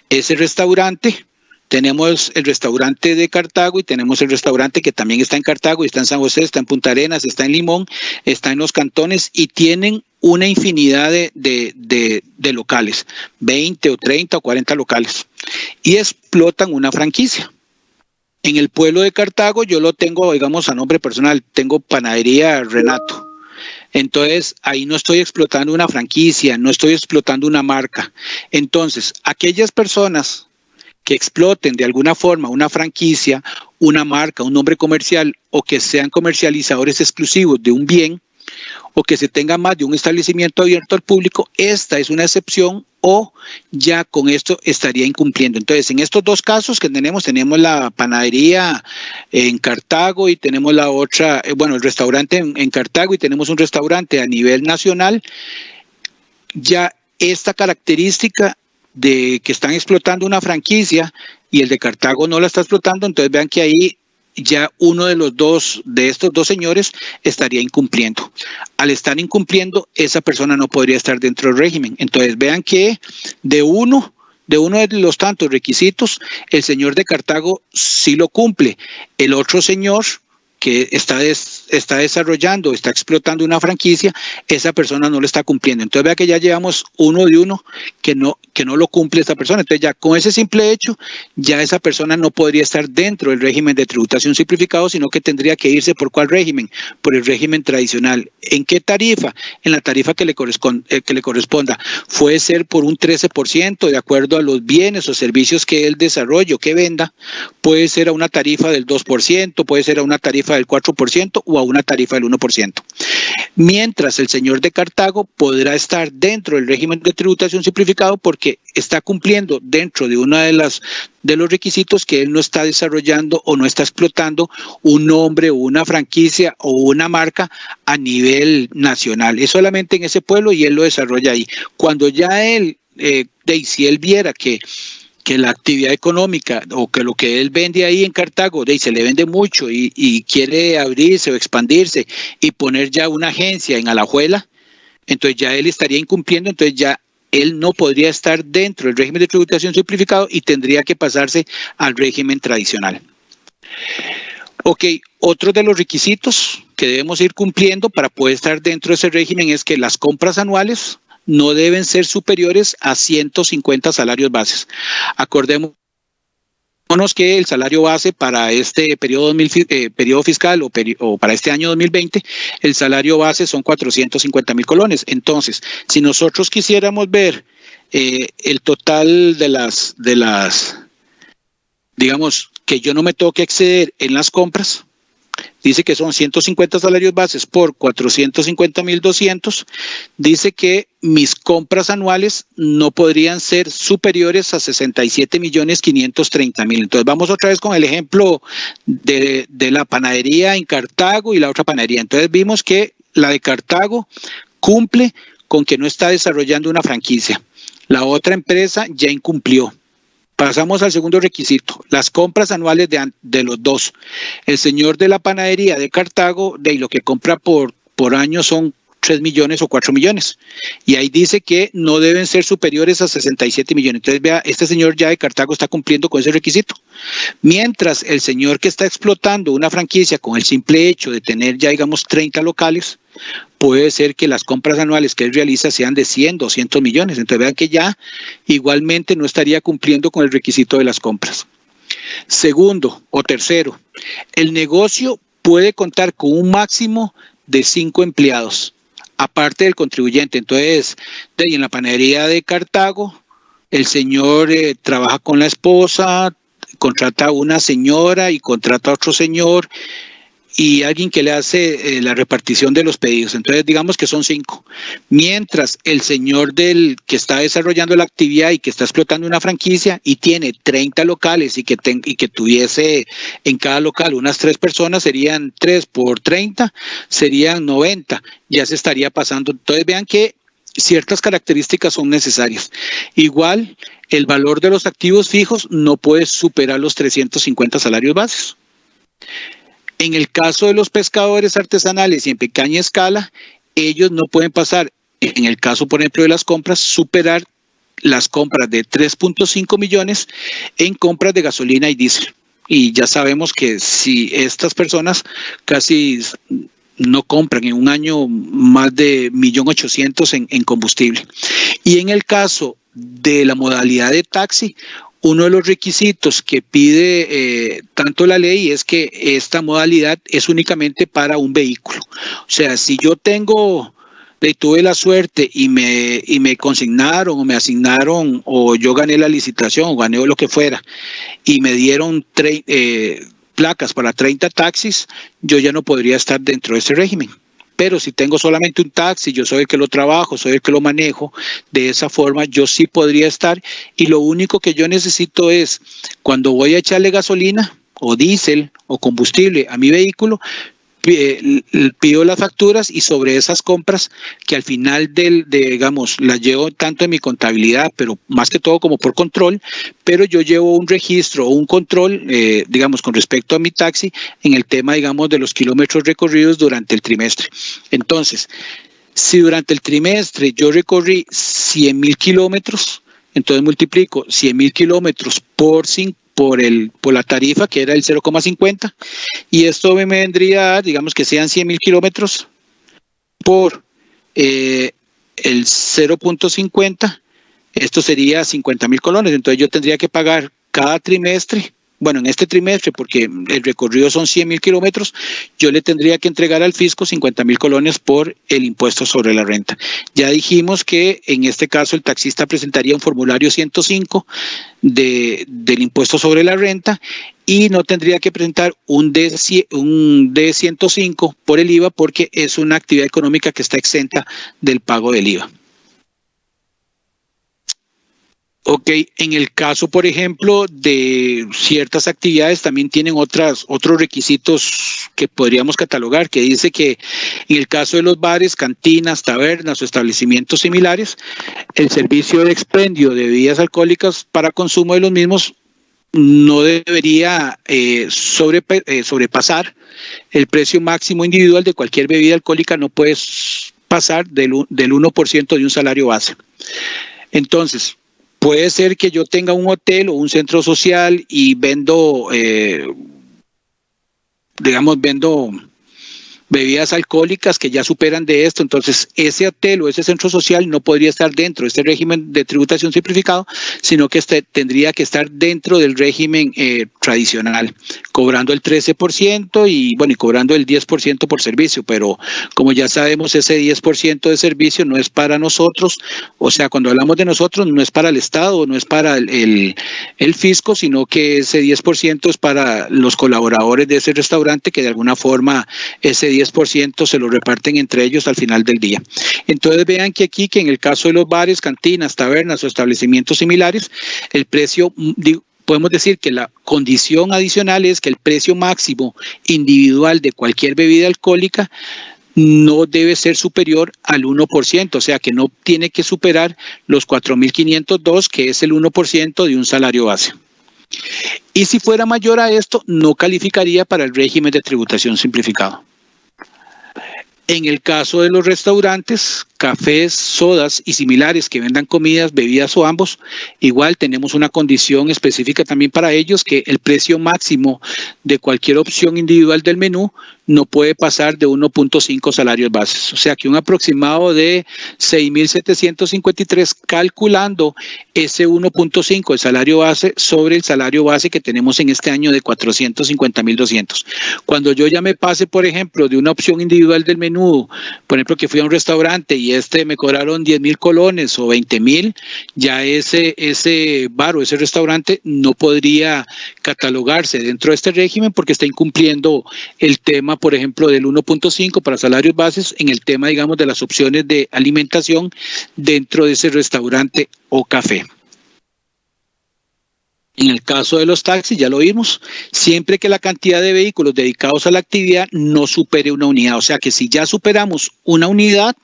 Ese restaurante, tenemos el restaurante de Cartago y tenemos el restaurante que también está en Cartago y está en San José, está en Punta Arenas, está en Limón, está en los cantones, y tienen una infinidad de locales, 20 o 30 o 40 locales, y explotan una franquicia. En el pueblo de Cartago yo lo tengo, digamos, a nombre personal, tengo Panadería Renato. Entonces, ahí no estoy explotando una franquicia, no estoy explotando una marca. Entonces, aquellas personas que exploten de alguna forma una franquicia, una marca, un nombre comercial o que sean comercializadores exclusivos de un bien o que se tenga más de un establecimiento abierto al público, esta es una excepción o ya con esto estaría incumpliendo. Entonces, en estos dos casos que tenemos la panadería en Cartago y tenemos la otra, el restaurante en Cartago y tenemos un restaurante a nivel nacional, ya esta característica de que están explotando una franquicia y el de Cartago no la está explotando, entonces vean que ahí ya uno de estos dos señores estaría incumpliendo. Al estar incumpliendo, esa persona no podría estar dentro del régimen. Entonces vean que de uno de los tantos requisitos, el señor de Cartago sí lo cumple. El otro señor que está desarrollando, está explotando una franquicia, esa persona no lo está cumpliendo. Entonces vea que ya llevamos uno que no lo cumple esta persona. Entonces ya con ese simple hecho, ya esa persona no podría estar dentro del régimen de tributación simplificado, sino que tendría que irse por ¿cuál régimen? Por el régimen tradicional. ¿En qué tarifa? En la tarifa que le corresponda. Puede ser por un 13% de acuerdo a los bienes o servicios que él desarrolle o que venda. Puede ser a una tarifa del 2%, puede ser a una tarifa del 4% o a una tarifa del 1%. Mientras el señor de Cartago podrá estar dentro del régimen de tributación simplificado porque está cumpliendo dentro de una de los requisitos que él no está desarrollando o no está explotando un nombre o una franquicia o una marca a nivel nacional. Es solamente en ese pueblo y él lo desarrolla ahí. Cuando ya él, si él viera que la actividad económica o que lo que él vende ahí en Cartago se le vende mucho y quiere abrirse o expandirse y poner ya una agencia en Alajuela, entonces ya él estaría incumpliendo, entonces ya él no podría estar dentro del régimen de tributación simplificado y tendría que pasarse al régimen tradicional. Ok, otro de los requisitos que debemos ir cumpliendo para poder estar dentro de ese régimen es que las compras anuales no deben ser superiores a 150 salarios bases. Acordémonos que el salario base para este periodo fiscal o para este año 2020, el salario base son 450,000 colones. Entonces, si nosotros quisiéramos ver el total de las, digamos, que yo no me tengo que exceder en las compras, dice que son 150 salarios bases por 450,200. Dice que mis compras anuales no podrían ser superiores a 67,530,000. Entonces vamos otra vez con el ejemplo de la panadería en Cartago y la otra panadería. Entonces vimos que la de Cartago cumple con que no está desarrollando una franquicia. La otra empresa ya incumplió. Pasamos al segundo requisito, las compras anuales de los dos. El señor de la panadería de Cartago, lo que compra por año son 3 millones o 4 millones. Y ahí dice que no deben ser superiores a 67 millones. Entonces, vea, este señor ya de Cartago está cumpliendo con ese requisito. Mientras el señor que está explotando una franquicia con el simple hecho de tener ya, digamos, 30 locales, puede ser que las compras anuales que él realiza sean de 100, 200 millones. Entonces, vean que ya igualmente no estaría cumpliendo con el requisito de las compras. Segundo o tercero, el negocio puede contar con un máximo de 5 empleados. Aparte del contribuyente. Entonces, en la panadería de Cartago, el señor trabaja con la esposa, contrata a una señora y contrata a otro señor y alguien que le hace la repartición de los pedidos. Entonces, digamos que son 5. Mientras el señor que está desarrollando la actividad y que está explotando una franquicia y tiene 30 locales y que tuviese en cada local unas 3 personas, serían 3 por 30, serían 90. Ya se estaría pasando. Entonces, vean que ciertas características son necesarias. Igual, el valor de los activos fijos no puede superar los 350 salarios bases. En el caso de los pescadores artesanales y en pequeña escala, ellos no pueden pasar, en el caso, por ejemplo, de las compras, superar las compras de 3.5 millones en compras de gasolina y diésel. Y ya sabemos que si estas personas casi no compran en un año más de 1.800.000 en combustible. Y en el caso de la modalidad de taxi, uno de los requisitos que pide tanto la ley es que esta modalidad es únicamente para un vehículo. O sea, si yo tuve la suerte y me consignaron o me asignaron o yo gané la licitación o gané lo que fuera y me dieron placas para 30 taxis, yo ya no podría estar dentro de este régimen. Pero si tengo solamente un taxi, yo soy el que lo trabajo, soy el que lo manejo, de esa forma yo sí podría estar, y lo único que yo necesito es, cuando voy a echarle gasolina o diésel o combustible a mi vehículo, pido las facturas y sobre esas compras que al final digamos, las llevo tanto en mi contabilidad, pero más que todo como por control, pero yo llevo un registro o un control, digamos, con respecto a mi taxi en el tema, digamos, de los kilómetros recorridos durante el trimestre. Entonces, si durante el trimestre yo recorrí 100,000 kilómetros, entonces multiplico 100,000 kilómetros por 5, por la tarifa, que era el 0,50, y esto me vendría, digamos que sean 100,000 kilómetros por el 0,50, esto sería 50,000 colones. Entonces yo tendría que pagar cada trimestre, bueno, en este trimestre, porque el recorrido son 100,000 kilómetros, yo le tendría que entregar al fisco 50,000 colones por el impuesto sobre la renta. Ya dijimos que en este caso el taxista presentaría un formulario 105 del impuesto sobre la renta y no tendría que presentar un D105 por el IVA, porque es una actividad económica que está exenta del pago del IVA. Ok, en el caso, por ejemplo, de ciertas actividades también tienen otros requisitos que podríamos catalogar, que dice que en el caso de los bares, cantinas, tabernas o establecimientos similares, el servicio de expendio de bebidas alcohólicas para consumo de los mismos no debería sobrepasar el precio máximo individual de cualquier bebida alcohólica, no puede pasar del 1% de un salario base. Entonces, puede ser que yo tenga un hotel o un centro social y vendo bebidas alcohólicas que ya superan de esto, entonces ese hotel o ese centro social no podría estar dentro de este régimen de tributación simplificado, sino que tendría que estar dentro del régimen tradicional, cobrando el 13% y cobrando el 10% por servicio, pero como ya sabemos, ese 10% de servicio no es para nosotros, o sea, cuando hablamos de nosotros no es para el Estado, no es para el fisco, sino que ese 10% es para los colaboradores de ese restaurante, que de alguna forma ese 10% se lo reparten entre ellos al final del día. Entonces vean que aquí, que en el caso de los bares, cantinas, tabernas o establecimientos similares, el precio, podemos decir que la condición adicional es que el precio máximo individual de cualquier bebida alcohólica no debe ser superior al 1%, o sea que no tiene que superar los 4.502, que es el 1% de un salario base. Y si fuera mayor a esto, no calificaría para el régimen de tributación simplificado. En el caso de los restaurantes, cafés, sodas y similares que vendan comidas, bebidas o ambos, igual tenemos una condición específica también para ellos, que el precio máximo de cualquier opción individual del menú no puede pasar de 1.5 salarios bases. O sea que un aproximado de 6.753, calculando ese 1.5 de salario base sobre el salario base que tenemos en este año de 450.200. Cuando yo ya me pase, por ejemplo, de una opción individual del menú, por ejemplo, que fui a un restaurante y me cobraron 10,000 colones o 20,000, ya ese bar o ese restaurante no podría catalogarse dentro de este régimen, porque está incumpliendo el tema, por ejemplo, del 1.5 para salarios bases en el tema, digamos, de las opciones de alimentación dentro de ese restaurante o café. En el caso de los taxis, ya lo vimos, siempre que la cantidad de vehículos dedicados a la actividad no supere una unidad. O sea que si ya superamos una unidad,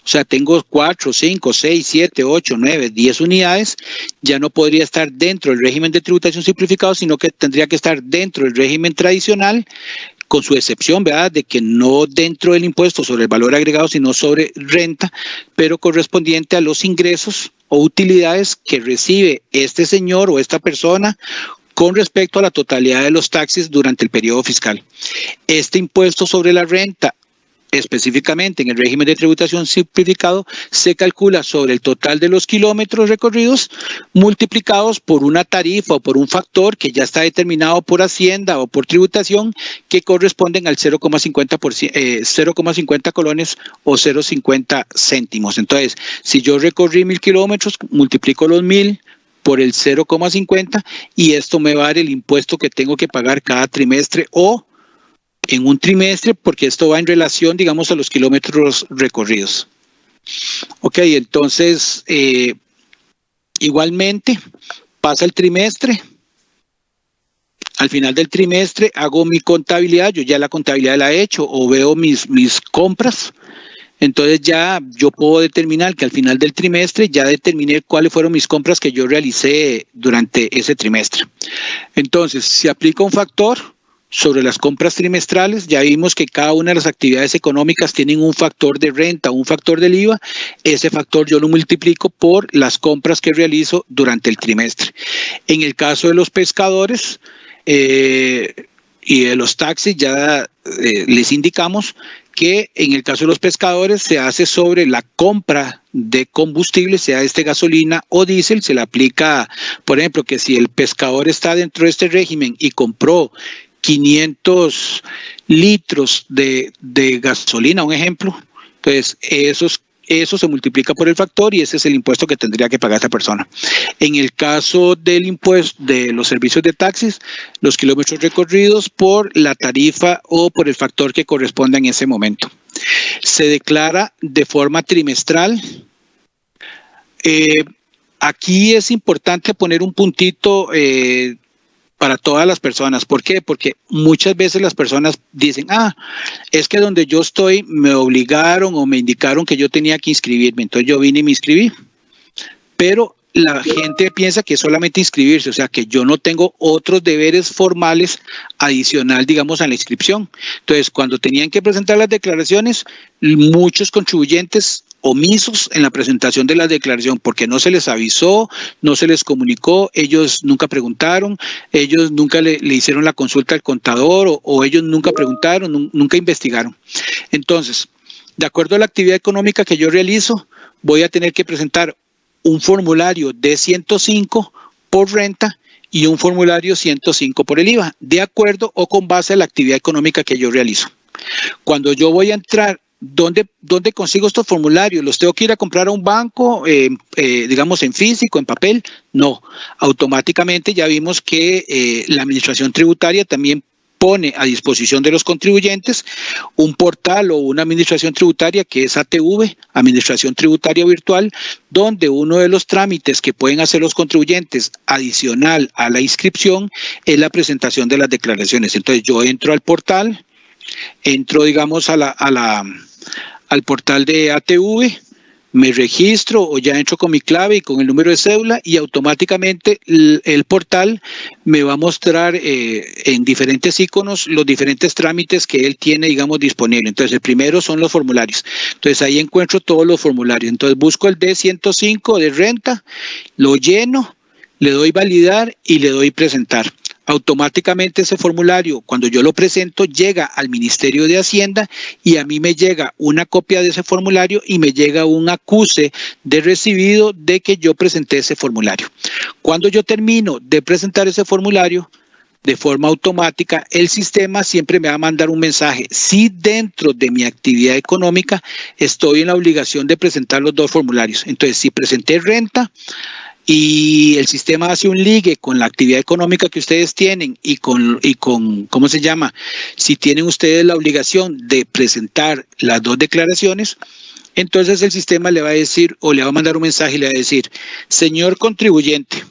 o sea, tengo 4, 5, 6, 7, 8, 9, 10 unidades, ya no podría estar dentro del régimen de tributación simplificado, sino que tendría que estar dentro del régimen tradicional, con su excepción, ¿verdad?, de que no dentro del impuesto sobre el valor agregado, sino sobre renta, pero correspondiente a los ingresos o utilidades que recibe este señor o esta persona con respecto a la totalidad de los taxis durante el periodo fiscal. Este impuesto sobre la renta específicamente en el régimen de tributación simplificado, se calcula sobre el total de los kilómetros recorridos multiplicados por una tarifa o por un factor que ya está determinado por Hacienda o por tributación que corresponden al 0,50 colones o 0,50 céntimos. Entonces, si yo recorrí 1.000 kilómetros, multiplico los 1.000 por el 0,50 y esto me va a dar el impuesto que tengo que pagar cada trimestre o en un trimestre, porque esto va en relación, digamos, a los kilómetros recorridos. Ok, entonces, igualmente, pasa el trimestre. Al final del trimestre hago mi contabilidad, yo ya la contabilidad la he hecho o veo mis compras. Entonces ya yo puedo determinar que al final del trimestre ya determiné cuáles fueron mis compras que yo realicé durante ese trimestre. Entonces, se aplica un factor sobre las compras trimestrales. Ya vimos que cada una de las actividades económicas tienen un factor de renta, un factor del IVA. Ese factor yo lo multiplico por las compras que realizo durante el trimestre. En el caso de los pescadores y de los taxis, ya les indicamos que en el caso de los pescadores se hace sobre la compra de combustible, sea gasolina o diésel, se le aplica, por ejemplo, que si el pescador está dentro de este régimen y compró 500 litros de gasolina, un ejemplo, pues eso se multiplica por el factor y ese es el impuesto que tendría que pagar esta persona. En el caso del impuesto de los servicios de taxis, los kilómetros recorridos por la tarifa o por el factor que corresponda en ese momento. Se declara de forma trimestral. Aquí es importante poner un puntito para todas las personas. ¿Por qué? Porque muchas veces las personas dicen, es que donde yo estoy me obligaron o me indicaron que yo tenía que inscribirme, entonces yo vine y me inscribí. Pero la gente piensa que es solamente inscribirse, o sea que yo no tengo otros deberes formales adicional, digamos, a la inscripción. Entonces, cuando tenían que presentar las declaraciones, muchos contribuyentes omisos en la presentación de la declaración porque no se les avisó, no se les comunicó, ellos nunca preguntaron, ellos nunca le hicieron la consulta al contador o ellos nunca preguntaron, nunca investigaron. Entonces, de acuerdo a la actividad económica que yo realizo, voy a tener que presentar un formulario D105 por renta y un formulario 105 por el IVA, de acuerdo o con base a la actividad económica que yo realizo. Cuando yo voy a entrar, ¿dónde consigo estos formularios? ¿Los tengo que ir a comprar a un banco, digamos en físico, en papel? No, automáticamente ya vimos que la Administración Tributaria también pone a disposición de los contribuyentes un portal o una administración tributaria que es ATV, Administración Tributaria Virtual, donde uno de los trámites que pueden hacer los contribuyentes adicional a la inscripción es la presentación de las declaraciones. Entonces yo entro al portal, entro, digamos, al portal de ATV, me registro o ya entro con mi clave y con el número de cédula y automáticamente el portal me va a mostrar en diferentes iconos los diferentes trámites que él tiene, digamos, disponible. Entonces, el primero son los formularios. Entonces, ahí encuentro todos los formularios. Entonces, busco el D105 de renta, lo lleno, le doy validar y le doy presentar. Automáticamente ese formulario, cuando yo lo presento, llega al Ministerio de Hacienda y a mí me llega una copia de ese formulario y me llega un acuse de recibido de que yo presenté ese formulario. Cuando yo termino de presentar ese formulario, de forma automática, el sistema siempre me va a mandar un mensaje. Si dentro de mi actividad económica estoy en la obligación de presentar los dos formularios. Entonces, si presenté renta, y el sistema hace un ligue con la actividad económica que ustedes tienen y con ¿cómo se llama? Si tienen ustedes la obligación de presentar las dos declaraciones, entonces el sistema le va a decir o le va a mandar un mensaje y le va a decir, señor contribuyente,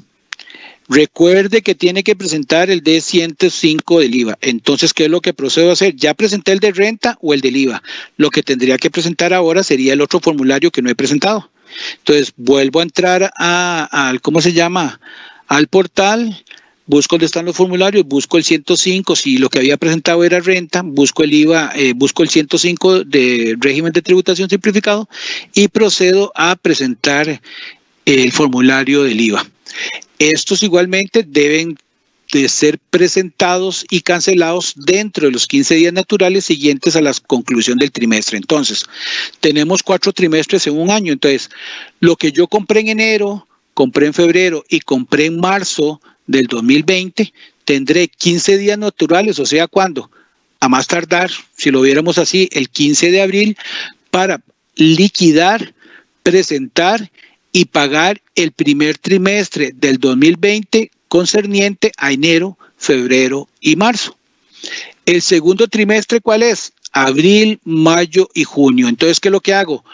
recuerde que tiene que presentar el D105 del IVA. Entonces, ¿qué es lo que procedo a hacer? Ya presenté el de renta o el del IVA. Lo que tendría que presentar ahora sería el otro formulario que no he presentado. Entonces, vuelvo a entrar al ¿cómo se llama? Al portal, busco dónde están los formularios, busco el 105, si lo que había presentado era renta, busco el IVA, busco el 105 de régimen de tributación simplificado y procedo a presentar el formulario del IVA. Estos igualmente deben de ser presentados y cancelados dentro de los 15 días naturales siguientes a la conclusión del trimestre. Entonces, tenemos 4 trimestres en un año. Entonces, lo que yo compré en enero, compré en febrero y compré en marzo del 2020, tendré 15 días naturales, o sea, ¿cuándo? A más tardar, si lo viéramos así, el 15 de abril, para liquidar, presentar y pagar el primer trimestre del 2020 concerniente a enero, febrero y marzo. El segundo trimestre, ¿cuál es? Abril, mayo y junio. Entonces, ¿qué es lo que hago?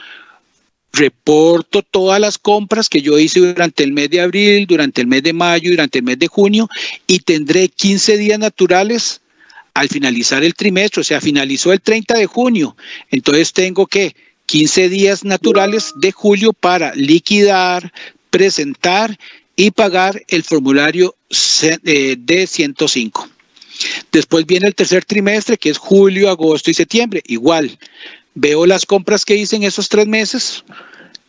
Reporto todas las compras que yo hice durante el mes de abril, durante el mes de mayo y durante el mes de junio, y tendré 15 días naturales al finalizar el trimestre. O sea, finalizó el 30 de junio. Entonces tengo que 15 días naturales de julio para liquidar, presentar y pagar el formulario D105. Después viene el tercer trimestre, que es julio, agosto y septiembre. Igual, veo las compras que hice en esos 3 meses,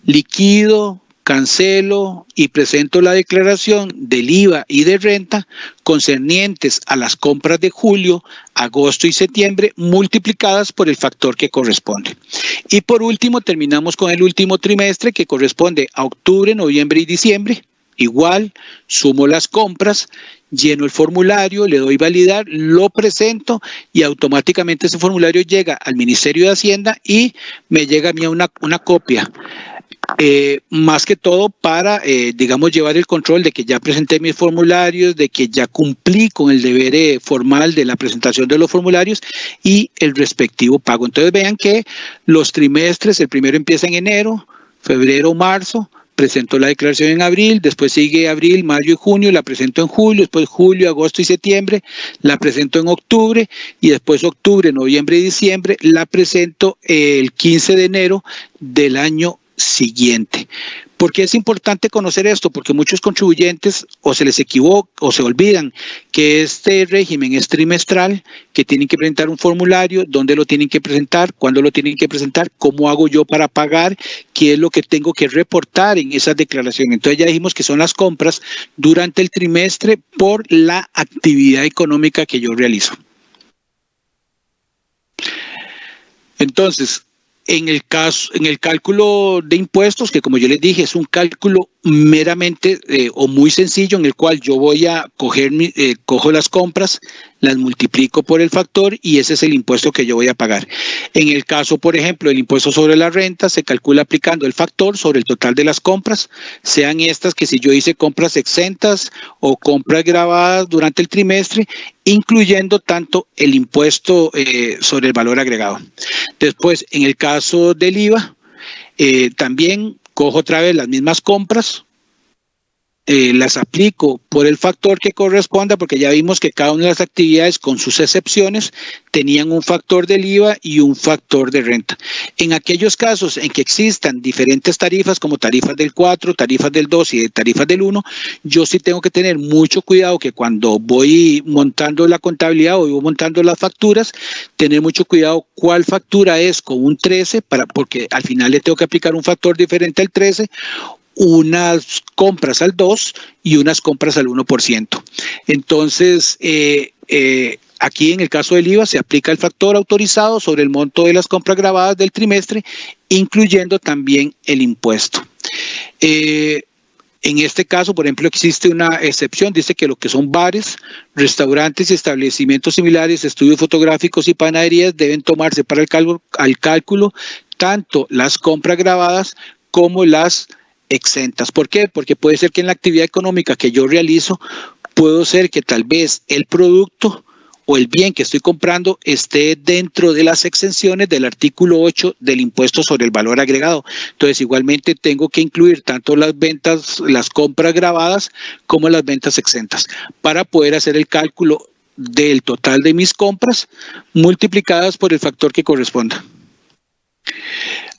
liquido, cancelo y presento la declaración del IVA y de renta concernientes a las compras de julio, agosto y septiembre multiplicadas por el factor que corresponde. Y por último, terminamos con el último trimestre, que corresponde a octubre, noviembre y diciembre. Igual, sumo las compras, lleno el formulario, le doy validar, lo presento y automáticamente ese formulario llega al Ministerio de Hacienda y me llega a mí una copia. Más que todo para, digamos, llevar el control de que ya presenté mis formularios, de que ya cumplí con el deber formal de la presentación de los formularios y el respectivo pago. Entonces vean que los trimestres, el primero empieza en enero, febrero, marzo, presento la declaración en abril, después sigue abril, mayo y junio, la presento en julio, después julio, agosto y septiembre, la presento en octubre y después octubre, noviembre y diciembre, la presento el 15 de enero del año siguiente. ¿Por qué es importante conocer esto? Porque muchos contribuyentes o se les equivoca o se olvidan que este régimen es trimestral, que tienen que presentar un formulario, dónde lo tienen que presentar, cuándo lo tienen que presentar, cómo hago yo para pagar, qué es lo que tengo que reportar en esa declaración. Entonces ya dijimos que son las compras durante el trimestre por la actividad económica que yo realizo. Entonces, en el cálculo de impuestos, que como yo les dije, es un cálculo meramente o muy sencillo, en el cual yo voy a cojo las compras, las multiplico por el factor y ese es el impuesto que yo voy a pagar. En el caso, por ejemplo, del impuesto sobre la renta, se calcula aplicando el factor sobre el total de las compras, sean estas que si yo hice compras exentas o compras grabadas durante el trimestre, incluyendo tanto el impuesto sobre el valor agregado. Después, en el caso del IVA, también cojo otra vez las mismas compras, las aplico por el factor que corresponda, porque ya vimos que cada una de las actividades, con sus excepciones, tenían un factor del IVA y un factor de renta. En aquellos casos en que existan diferentes tarifas, como tarifas del 4, tarifas del 2 y tarifas del 1, yo sí tengo que tener mucho cuidado que cuando voy montando la contabilidad o voy montando las facturas, tener mucho cuidado cuál factura es con un 13, porque al final le tengo que aplicar un factor diferente al 13, unas compras al 2 y unas compras al 1%. Entonces, aquí en el caso del IVA se aplica el factor autorizado sobre el monto de las compras grabadas del trimestre, incluyendo también el impuesto. En este caso, por ejemplo, existe una excepción, dice que lo que son bares, restaurantes y establecimientos similares, estudios fotográficos y panaderías deben tomarse para el cálculo tanto las compras grabadas como las exentas. ¿Por qué? Porque puede ser que en la actividad económica que yo realizo, puedo ser que tal vez el producto o el bien que estoy comprando esté dentro de las exenciones del artículo 8 del impuesto sobre el valor agregado. Entonces, igualmente tengo que incluir tanto las ventas, las compras grabadas, como las ventas exentas, para poder hacer el cálculo del total de mis compras multiplicadas por el factor que corresponda.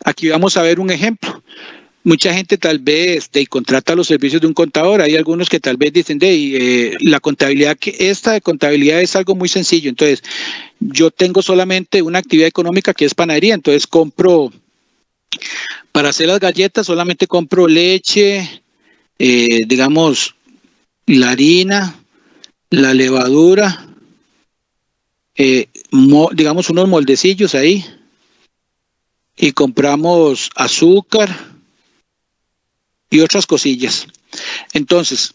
Aquí vamos a ver un ejemplo. Mucha gente tal vez contrata los servicios de un contador. Hay algunos que tal vez dicen, la contabilidad, esta de contabilidad es algo muy sencillo. Entonces, yo tengo solamente una actividad económica que es panadería. Entonces, compro, para hacer las galletas, solamente compro leche, digamos, la harina, la levadura, digamos unos moldecillos ahí, y compramos azúcar y otras cosillas. Entonces,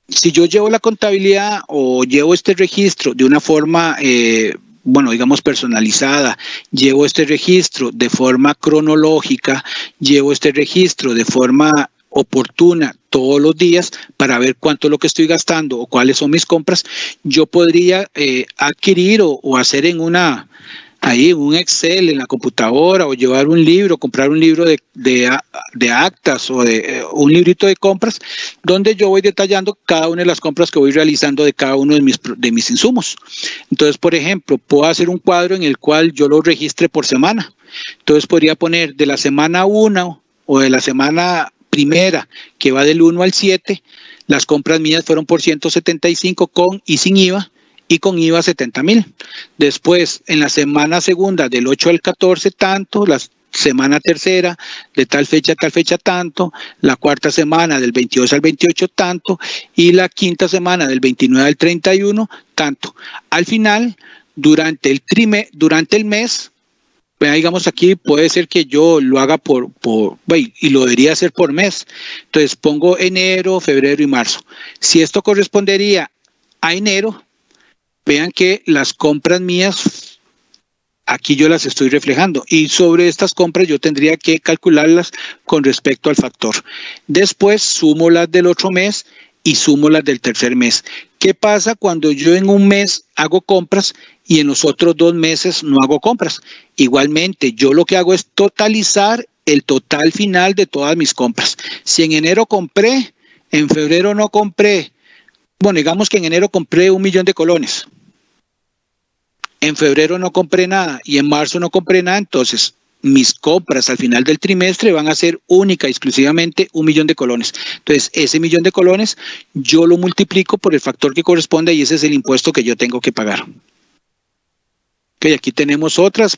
si yo llevo la contabilidad o llevo este registro de una forma, digamos personalizada, llevo este registro de forma cronológica, llevo este registro de forma oportuna todos los días para ver cuánto es lo que estoy gastando o cuáles son mis compras, yo podría adquirir o hacer en un Excel en la computadora o llevar un libro, comprar un libro de actas o de un librito de compras donde yo voy detallando cada una de las compras que voy realizando de cada uno de mis insumos. Entonces, por ejemplo, puedo hacer un cuadro en el cual yo lo registre por semana. Entonces, podría poner de la semana 1 o de la semana primera, que va del 1 al 7, las compras mías fueron por 175 con y sin IVA, y con IVA 70,000. Después, en la semana segunda, del 8 al 14, tanto, la semana tercera, de tal fecha a tal fecha, tanto, la cuarta semana, del 22 al 28, tanto, y la quinta semana, del 29 al 31, tanto. Al final, durante el mes, digamos aquí puede ser que yo lo haga y lo debería hacer por mes. Entonces pongo enero, febrero y marzo. Si esto correspondería a enero, vean que las compras mías, aquí yo las estoy reflejando y sobre estas compras yo tendría que calcularlas con respecto al factor. Después sumo las del otro mes y sumo las del tercer mes. ¿Qué pasa cuando yo en un mes hago compras y en los otros 2 meses no hago compras? Igualmente, yo lo que hago es totalizar el total final de todas mis compras. Si en enero compré, en febrero no compré, digamos que en enero compré 1,000,000 de colones. En febrero no compré nada y en marzo no compré nada, entonces mis compras al final del trimestre van a ser única y exclusivamente 1,000,000 de colones. Entonces, ese 1,000,000 de colones yo lo multiplico por el factor que corresponde y ese es el impuesto que yo tengo que pagar. Okay, aquí tenemos otras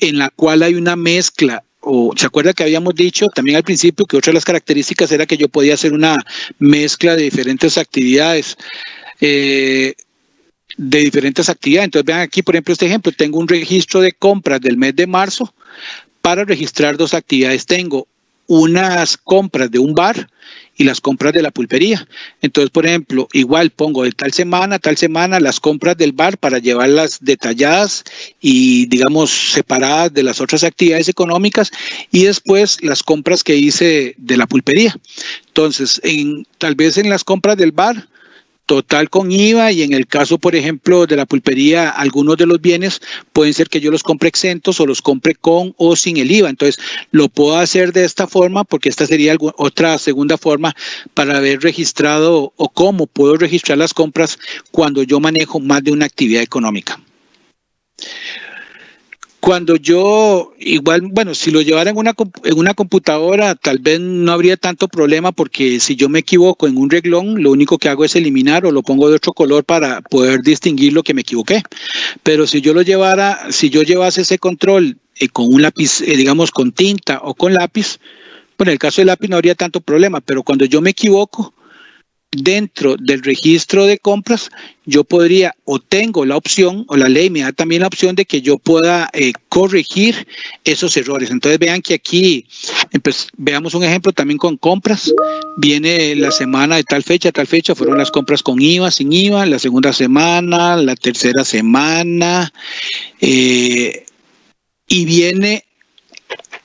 en la cual hay una mezcla. ¿Se acuerda que habíamos dicho también al principio que otra de las características era que yo podía hacer una mezcla de diferentes actividades? Entonces vean aquí, por ejemplo, este ejemplo, tengo un registro de compras del mes de marzo para registrar 2 actividades. Tengo unas compras de un bar y las compras de la pulpería. Entonces, por ejemplo, igual pongo de tal semana a tal semana las compras del bar para llevarlas detalladas y, digamos, separadas de las otras actividades económicas y después las compras que hice de la pulpería. Entonces, tal vez en las compras del bar, total con IVA y en el caso, por ejemplo, de la pulpería, algunos de los bienes pueden ser que yo los compre exentos o los compre con o sin el IVA. Entonces, lo puedo hacer de esta forma porque esta sería otra segunda forma para haber registrado o cómo puedo registrar las compras cuando yo manejo más de una actividad económica. Cuando yo, si lo llevara en una computadora, tal vez no habría tanto problema porque si yo me equivoco en un reglón, lo único que hago es eliminar o lo pongo de otro color para poder distinguir lo que me equivoqué. Pero si yo llevase ese control con un lápiz, digamos con tinta o con lápiz, en el caso del lápiz no habría tanto problema, pero cuando yo me equivoco, dentro del registro de compras, yo podría o tengo la opción o la ley me da también la opción de que yo pueda corregir esos errores. Entonces vean que aquí, veamos un ejemplo también con compras. Viene la semana de tal fecha, fueron las compras con IVA, sin IVA, la segunda semana, la tercera semana, y viene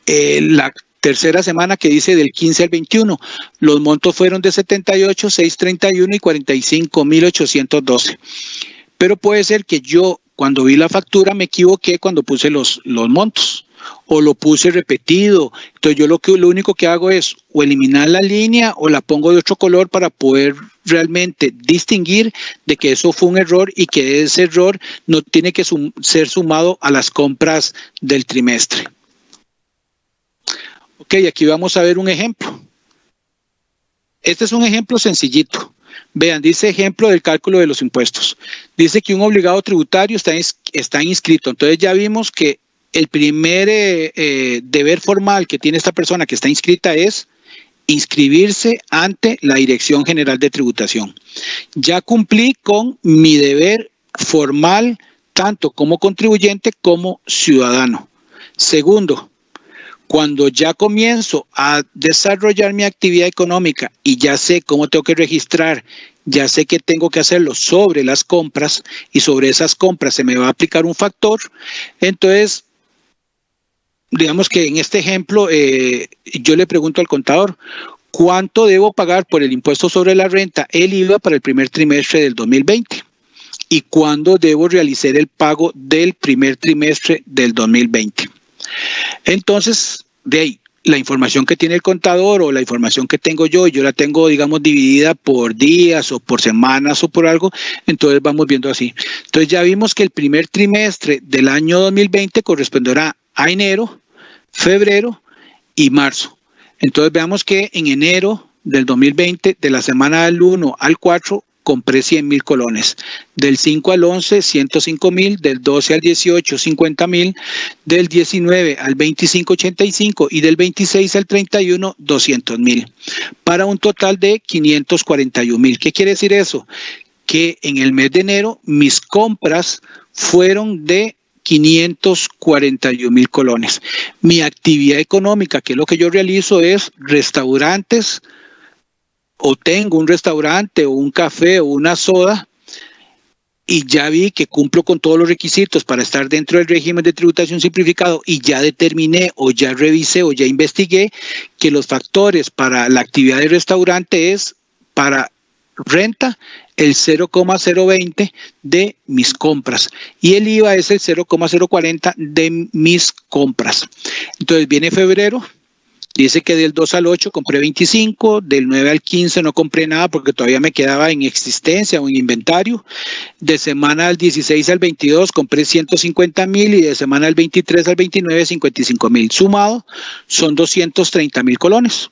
la tercera semana que dice del 15 al 21. Los montos fueron de 78, 631 y 45,812. Pero puede ser que yo cuando vi la factura me equivoqué cuando puse los montos o lo puse repetido. Entonces yo lo único que hago es o eliminar la línea o la pongo de otro color para poder realmente distinguir de que eso fue un error y que ese error no tiene que ser sumado a las compras del trimestre. Ok, aquí vamos a ver un ejemplo. Este es un ejemplo sencillito. Vean, dice ejemplo del cálculo de los impuestos. Dice que un obligado tributario está inscrito. Entonces ya vimos que el primer deber formal que tiene esta persona que está inscrita es inscribirse ante la Dirección General de Tributación. Ya cumplí con mi deber formal, tanto como contribuyente como ciudadano. Segundo, cuando ya comienzo a desarrollar mi actividad económica y ya sé cómo tengo que registrar, ya sé que tengo que hacerlo sobre las compras y sobre esas compras se me va a aplicar un factor, entonces digamos que en este ejemplo yo le pregunto al contador, ¿cuánto debo pagar por el impuesto sobre la renta, el IVA, para el primer trimestre del 2020? ¿Y cuándo debo realizar el pago del primer trimestre del 2020? Entonces, de ahí, la información que tiene el contador o la información que tengo yo la tengo, digamos, dividida por días o por semanas o por algo, entonces vamos viendo así. Entonces ya vimos que el primer trimestre del año 2020 corresponderá a enero, febrero y marzo. Entonces veamos que en enero del 2020, de la semana del 1 al 4, compré 100,000 colones. Del 5 al 11, 105,000. Del 12 al 18, 50,000. Del 19 al 25, 85. Y del 26 al 31, 200,000. Para un total de 541,000. ¿Qué quiere decir eso? Que en el mes de enero mis compras fueron de 541,000 colones. Mi actividad económica, que es lo que yo realizo, es restaurantes, o tengo un restaurante o un café o una soda, y ya vi que cumplo con todos los requisitos para estar dentro del régimen de tributación simplificado, y ya determiné o ya revisé o ya investigué que los factores para la actividad de restaurante es para renta el 0,020 de mis compras y el IVA es el 0,040 de mis compras. Entonces viene febrero. Dice que del 2 al 8 compré 25, del 9 al 15 no compré nada porque todavía me quedaba en existencia o en inventario. De semana del 16 al 22 compré 150,000 y de semana del 23 al 29, 55,000. Sumado son 230,000 colones.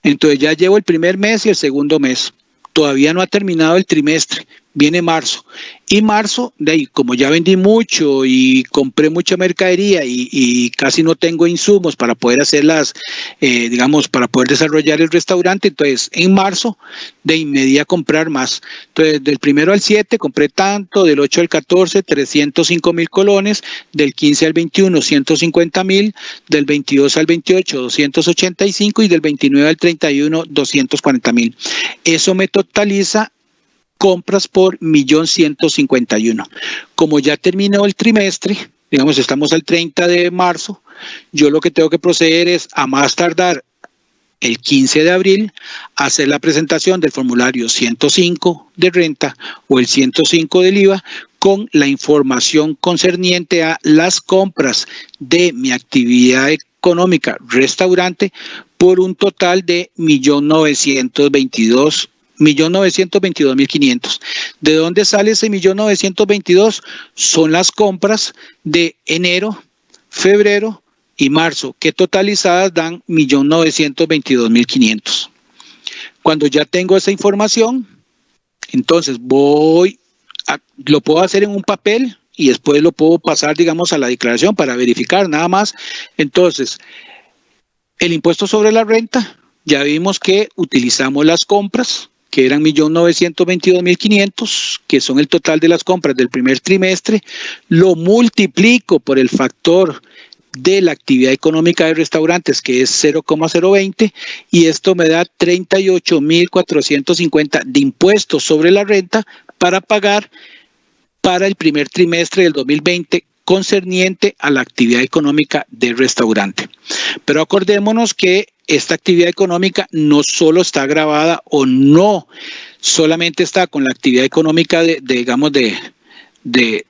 Entonces ya llevo el primer mes y el segundo mes. Todavía no ha terminado el trimestre. Viene marzo. Y marzo, de ahí, como ya vendí mucho y compré mucha mercadería y casi no tengo insumos para poder hacer digamos, para poder desarrollar el restaurante, entonces en marzo de inmediato comprar más. Entonces del 1 al 7 compré tanto, del 8 al 14, 305,000 colones, del 15 al 21, 150,000, del 22 al 28, 285 y del 29 al 31, 240,000. Eso me totaliza compras por 1.151.000. Como ya terminó el trimestre, digamos estamos al 30 de marzo, yo lo que tengo que proceder es a más tardar el 15 de abril hacer la presentación del formulario 105 de renta o el 105 del IVA con la información concerniente a las compras de mi actividad económica restaurante por un total de 1.922.500. ¿De dónde sale ese 1.922.000? Son las compras de enero, febrero y marzo, que totalizadas dan 1.922.500. Cuando ya tengo esa información, entonces lo puedo hacer en un papel y después lo puedo pasar, digamos, a la declaración para verificar nada más. Entonces, el impuesto sobre la renta, ya vimos que utilizamos las compras, que eran 1.922.500, que son el total de las compras del primer trimestre, lo multiplico por el factor de la actividad económica de restaurantes, que es 0,020, y esto me da 38.450 de impuestos sobre la renta para pagar para el primer trimestre del 2020 concerniente a la actividad económica del restaurante. Pero acordémonos que esta actividad económica no solo está grabada o no solamente está con la actividad económica de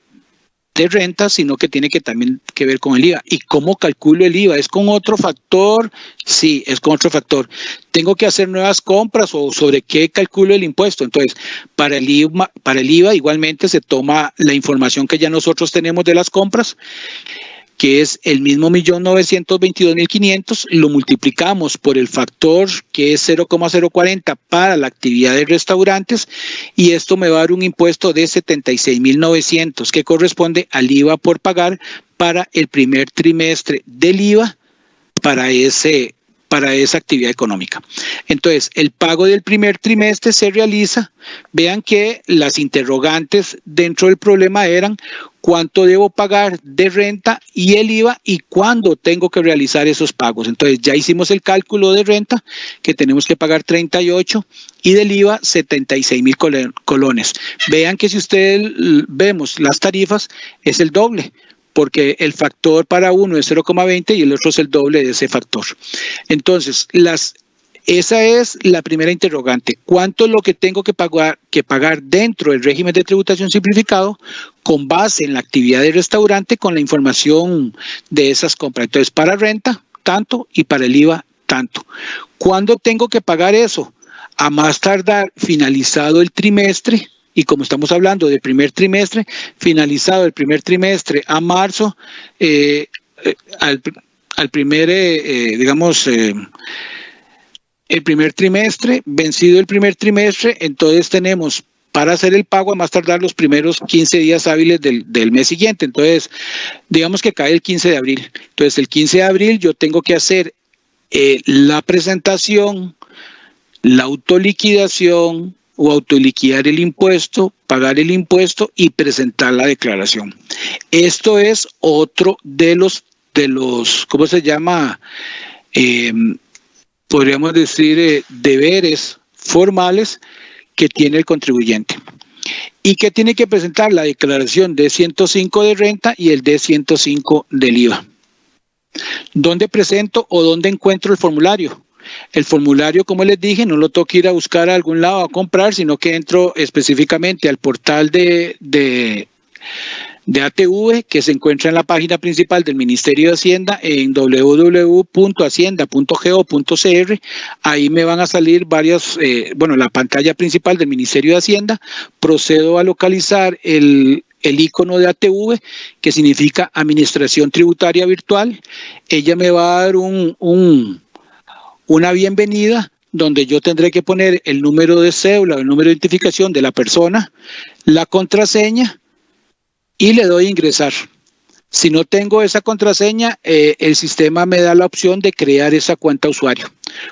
renta, sino que tiene que también que ver con el IVA. ¿Y cómo calculo el IVA? ¿Es con otro factor? Sí, es con otro factor. ¿Tengo que hacer nuevas compras o sobre qué calculo el impuesto? Entonces, para el IVA igualmente se toma la información que ya nosotros tenemos de las compras, que es el mismo 1.922.500, lo multiplicamos por el factor que es 0,040 para la actividad de restaurantes y esto me va a dar un impuesto de 76.900 que corresponde al IVA por pagar para el primer trimestre del IVA para ese para esa actividad económica. Entonces, el pago del primer trimestre se realiza. Vean que las interrogantes dentro del problema eran cuánto debo pagar de renta y el IVA y cuándo tengo que realizar esos pagos. Entonces, ya hicimos el cálculo de renta, que tenemos que pagar 38, y del IVA 76,000 colones. Vean que si ustedes vemos las tarifas, es el doble, porque el factor para uno es 0,20 y el otro es el doble de ese factor. Entonces, esa es la primera interrogante. ¿Cuánto es lo que tengo que pagar dentro del régimen de tributación simplificado con base en la actividad del restaurante con la información de esas compras? Entonces, para renta, tanto, y para el IVA, tanto. ¿Cuándo tengo que pagar eso? A más tardar finalizado el trimestre. Y como estamos hablando de primer trimestre, finalizado el primer trimestre a marzo, al primer, el primer trimestre, vencido el primer trimestre, entonces tenemos para hacer el pago a más tardar los primeros 15 días hábiles del mes siguiente. Entonces, digamos que cae el 15 de abril. Entonces, el 15 de abril yo tengo que hacer la presentación, la autoliquidación, o autoliquidar el impuesto, pagar el impuesto y presentar la declaración. Esto es otro de los ¿cómo se llama? Podríamos decir deberes formales que tiene el contribuyente. Y que tiene que presentar la declaración D105 de renta y el D105 del IVA. ¿Dónde presento o dónde encuentro el formulario? El formulario, como les dije, no lo tengo que ir a buscar a algún lado a comprar, sino que entro específicamente al portal de ATV, que se encuentra en la página principal del Ministerio de Hacienda en www.hacienda.go.cr. Ahí me van a salir la pantalla principal del Ministerio de Hacienda. Procedo a localizar el icono de ATV, que significa Administración Tributaria Virtual. Ella me va a dar una bienvenida donde yo tendré que poner el número de cédula, el número de identificación de la persona, la contraseña y le doy a ingresar. Si no tengo esa contraseña, el sistema me da la opción de crear esa cuenta usuario.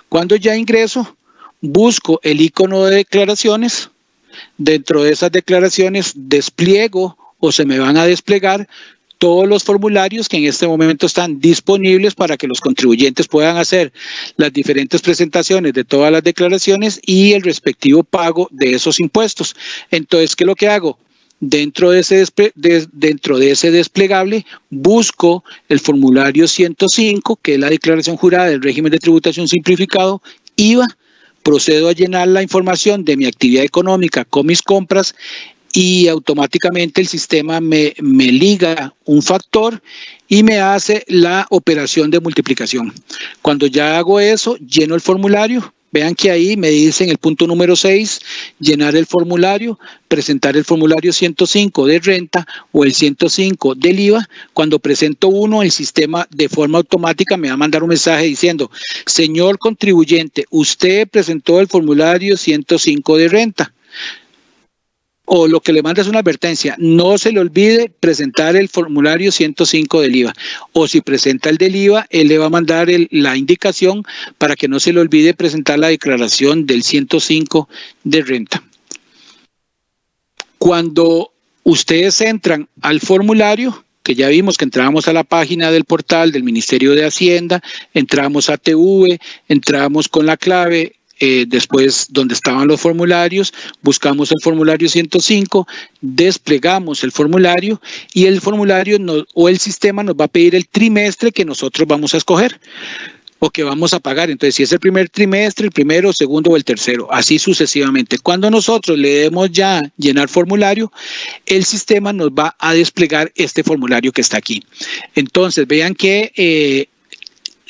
Cuando ya ingreso, busco el icono de declaraciones. Dentro de esas declaraciones despliego o se me van a desplegar todos los formularios que en este momento están disponibles para que los contribuyentes puedan hacer las diferentes presentaciones de todas las declaraciones y el respectivo pago de esos impuestos. Entonces, ¿qué es lo que hago? Dentro de ese desplegable busco el formulario 105, que es la declaración jurada del régimen de tributación simplificado, IVA, procedo a llenar la información de mi actividad económica con mis compras y automáticamente el sistema me liga un factor y me hace la operación de multiplicación. Cuando ya hago eso, lleno el formulario. Vean que ahí me dicen el punto número 6, llenar el formulario, presentar el formulario 105 de renta o el 105 del IVA. Cuando presento uno, el sistema de forma automática me va a mandar un mensaje diciendo: señor contribuyente, usted presentó el formulario 105 de renta. O lo que le manda es una advertencia: no se le olvide presentar el formulario 105 del IVA. O si presenta el del IVA, él le va a mandar la indicación para que no se le olvide presentar la declaración del 105 de renta. Cuando ustedes entran al formulario, que ya vimos que entramos a la página del portal del Ministerio de Hacienda, entramos a ATV, entramos con la clave, después donde estaban los formularios, buscamos el formulario 105, desplegamos el formulario y el formulario o el sistema nos va a pedir el trimestre que nosotros vamos a escoger o que vamos a pagar. Entonces, si es el primer trimestre, el primero, segundo o el tercero, así sucesivamente. Cuando nosotros le demos ya llenar formulario, el sistema nos va a desplegar este formulario que está aquí. Entonces, vean que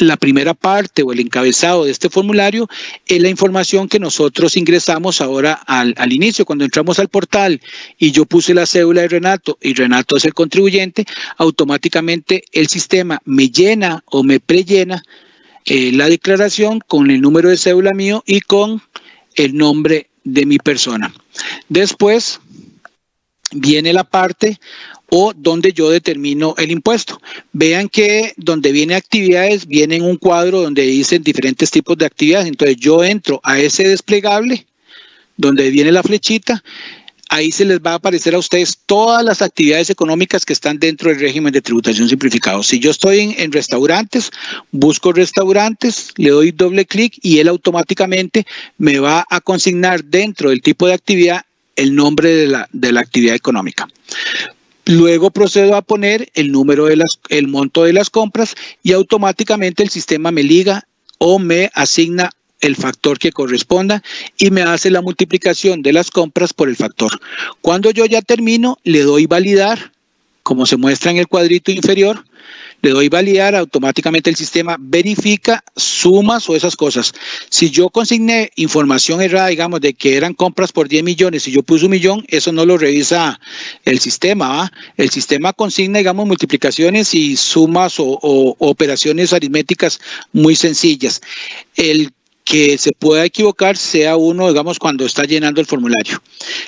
la primera parte o el encabezado de este formulario es la información que nosotros ingresamos ahora al inicio. Cuando entramos al portal y yo puse la cédula de Renato y Renato es el contribuyente, automáticamente el sistema me llena o me prellena la declaración con el número de cédula mío y con el nombre de mi persona. Después viene la parte o donde yo determino el impuesto. Vean que donde viene actividades, viene en un cuadro donde dicen diferentes tipos de actividades. Entonces yo entro a ese desplegable, donde viene la flechita, ahí se les va a aparecer a ustedes todas las actividades económicas que están dentro del régimen de tributación simplificado. Si yo estoy en restaurantes, busco restaurantes, le doy doble clic y él automáticamente me va a consignar dentro del tipo de actividad el nombre de la actividad económica. Luego procedo a poner el monto de las compras y automáticamente el sistema me liga o me asigna el factor que corresponda y me hace la multiplicación de las compras por el factor. Cuando yo ya termino, le doy validar, como se muestra en el cuadrito inferior, le doy validar, automáticamente el sistema verifica sumas o esas cosas. Si yo consigné información errada, digamos, de que eran compras por 10 millones y yo puse 1 millón, eso no lo revisa el sistema, ¿va? El sistema consigna, digamos, multiplicaciones y sumas o operaciones aritméticas muy sencillas. El que se pueda equivocar sea uno, digamos, cuando está llenando el formulario.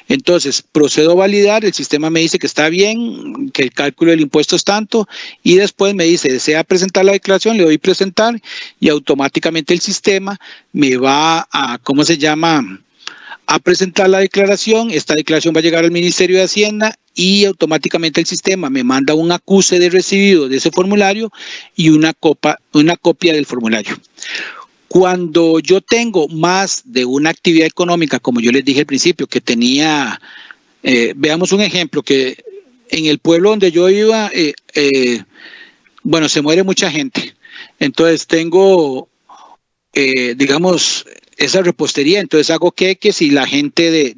Entonces, procedo a validar, el sistema me dice que está bien, que el cálculo del impuesto es tanto, y después me dice, desea presentar la declaración, le doy presentar, y automáticamente el sistema me va a, ¿cómo se llama?, a presentar la declaración. Esta declaración va a llegar al Ministerio de Hacienda y automáticamente el sistema me manda un acuse de recibido de ese formulario y una copia del formulario. Cuando yo tengo más de una actividad económica, como yo les dije al principio, que tenía, veamos un ejemplo, que en el pueblo donde yo iba, bueno, se muere mucha gente. Entonces tengo, digamos, esa repostería, entonces hago queques y la gente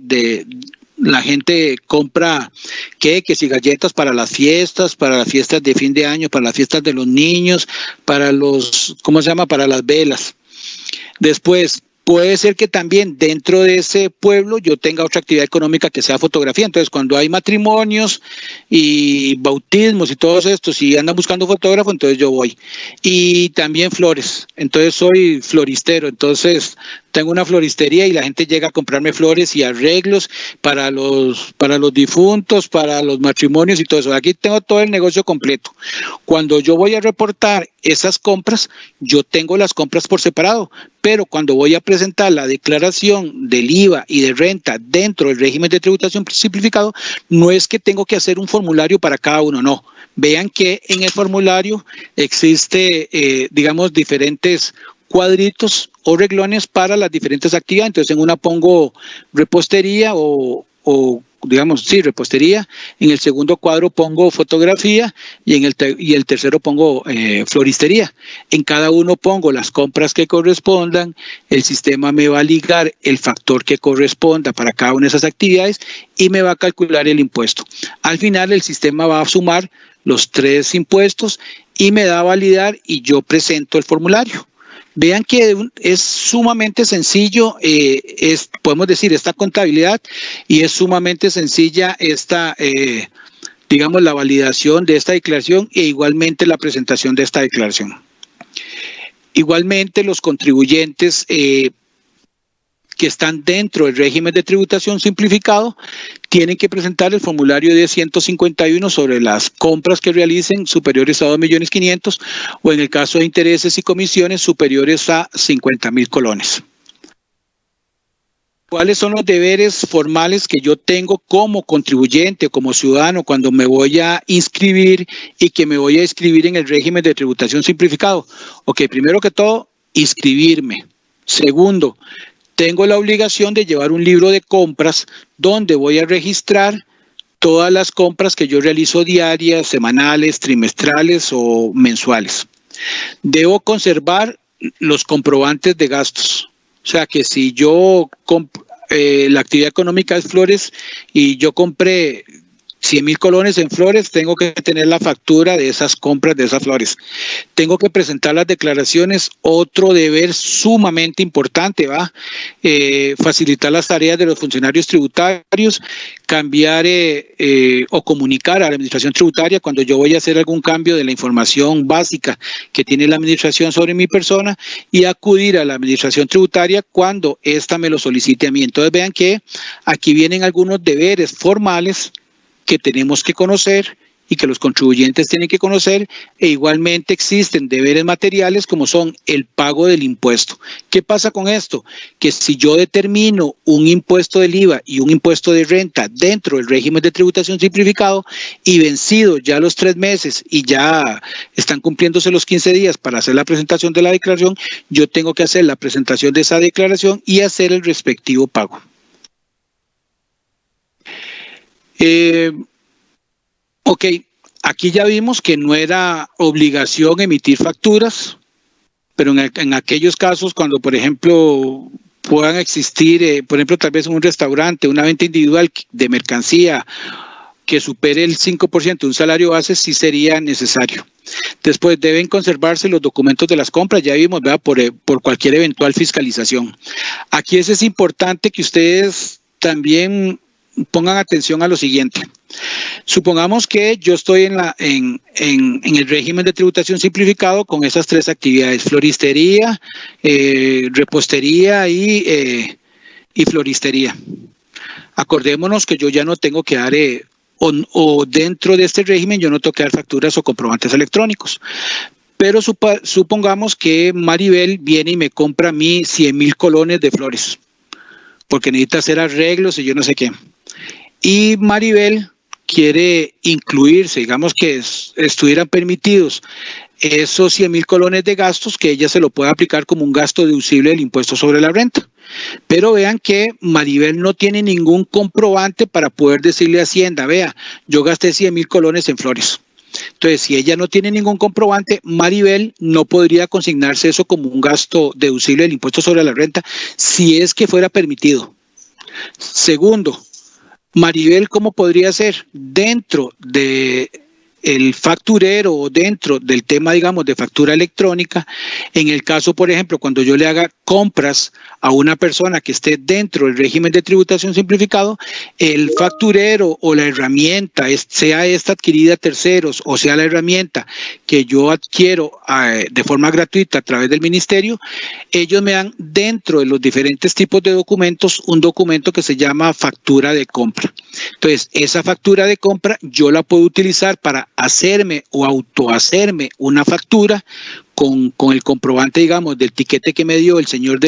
la gente compra queques y galletas para las fiestas de fin de año, para las fiestas de los niños, para los, ¿cómo se llama?, para las velas. Después, puede ser que también dentro de ese pueblo yo tenga otra actividad económica que sea fotografía. Entonces, cuando hay matrimonios y bautismos y todos estos, si andan buscando fotógrafo, entonces yo voy. Y también flores. Entonces, soy floristero. Entonces, tengo una floristería y la gente llega a comprarme flores y arreglos para los difuntos, para los matrimonios y todo eso. Aquí tengo todo el negocio completo. Cuando yo voy a reportar esas compras, yo tengo las compras por separado, pero cuando voy a presentar la declaración del IVA y de renta dentro del régimen de tributación simplificado, no es que tengo que hacer un formulario para cada uno, no. Vean que en el formulario existe, digamos, diferentes cuadritos o reglones para las diferentes actividades. Entonces, en una pongo repostería o digamos, sí, repostería. En el segundo cuadro pongo fotografía y en el tercero pongo floristería. En cada uno pongo las compras que correspondan. El sistema me va a ligar el factor que corresponda para cada una de esas actividades y me va a calcular el impuesto. Al final, el sistema va a sumar los 3 impuestos y me da a validar y yo presento el formulario. Vean que es sumamente sencillo, podemos decir, esta contabilidad, y es sumamente sencilla esta, digamos, la validación de esta declaración e igualmente la presentación de esta declaración. Igualmente, los contribuyentes que están dentro del régimen de tributación simplificado tienen que presentar el formulario de 151 sobre las compras que realicen superiores a 2.500.000 o en el caso de intereses y comisiones superiores a 50.000 colones. ¿Cuáles son los deberes formales que yo tengo como contribuyente o como ciudadano cuando me voy a inscribir y que me voy a inscribir en el régimen de tributación simplificado? Ok, primero que todo, inscribirme. Segundo, tengo la obligación de llevar un libro de compras donde voy a registrar todas las compras que yo realizo diarias, semanales, trimestrales o mensuales. Debo conservar los comprobantes de gastos. O sea que si yo la actividad económica es flores y yo compré 100.000 colones en flores, tengo que tener la factura de esas compras de esas flores. Tengo que presentar las declaraciones, otro deber sumamente importante, ¿va? Facilitar las tareas de los funcionarios tributarios, cambiar o comunicar a la administración tributaria cuando yo voy a hacer algún cambio de la información básica que tiene la administración sobre mi persona y acudir a la administración tributaria cuando ésta me lo solicite a mí. Entonces vean que aquí vienen algunos deberes formales que tenemos que conocer y que los contribuyentes tienen que conocer, e igualmente existen deberes materiales como son el pago del impuesto. ¿Qué pasa con esto? Que si yo determino un impuesto del IVA y un impuesto de renta dentro del régimen de tributación simplificado y vencido ya los 3 meses y ya están cumpliéndose los 15 días para hacer la presentación de la declaración, yo tengo que hacer la presentación de esa declaración y hacer el respectivo pago. Ok, aquí ya vimos que no era obligación emitir facturas, pero en aquellos casos cuando, por ejemplo, puedan existir, por ejemplo, tal vez en un restaurante, una venta individual de mercancía que supere el 5% de un salario base, sí sería necesario. Después deben conservarse los documentos de las compras, ya vimos, ¿verdad? Por cualquier eventual fiscalización. Aquí es importante que ustedes también pongan atención a lo siguiente. Supongamos que yo estoy en el régimen de tributación simplificado con esas 3 actividades: floristería, repostería y floristería. Acordémonos que yo ya no tengo que dar, o dentro de este régimen yo no tengo que dar facturas o comprobantes electrónicos. Pero supongamos que Maribel viene y me compra a mí 100,000 colones de flores, porque necesita hacer arreglos y yo no sé qué. Y Maribel quiere incluirse, digamos que estuvieran permitidos esos 100,000 colones de gastos, que ella se lo pueda aplicar como un gasto deducible del impuesto sobre la renta. Pero vean que Maribel no tiene ningún comprobante para poder decirle a Hacienda: vea, yo gasté 100,000 colones en flores. Entonces, si ella no tiene ningún comprobante, Maribel no podría consignarse eso como un gasto deducible del impuesto sobre la renta si es que fuera permitido. Segundo, Maribel, ¿cómo podría ser dentro de el facturero o dentro del tema, digamos, de factura electrónica? En el caso, por ejemplo, cuando yo le haga compras a una persona que esté dentro del régimen de tributación simplificado, el facturero o la herramienta, sea esta adquirida a terceros o sea la herramienta que yo adquiero de forma gratuita a través del ministerio, ellos me dan dentro de los diferentes tipos de documentos un documento que se llama factura de compra. Entonces, esa factura de compra yo la puedo utilizar para hacerme o autohacerme una factura con el comprobante, digamos, del tiquete que me dio el señor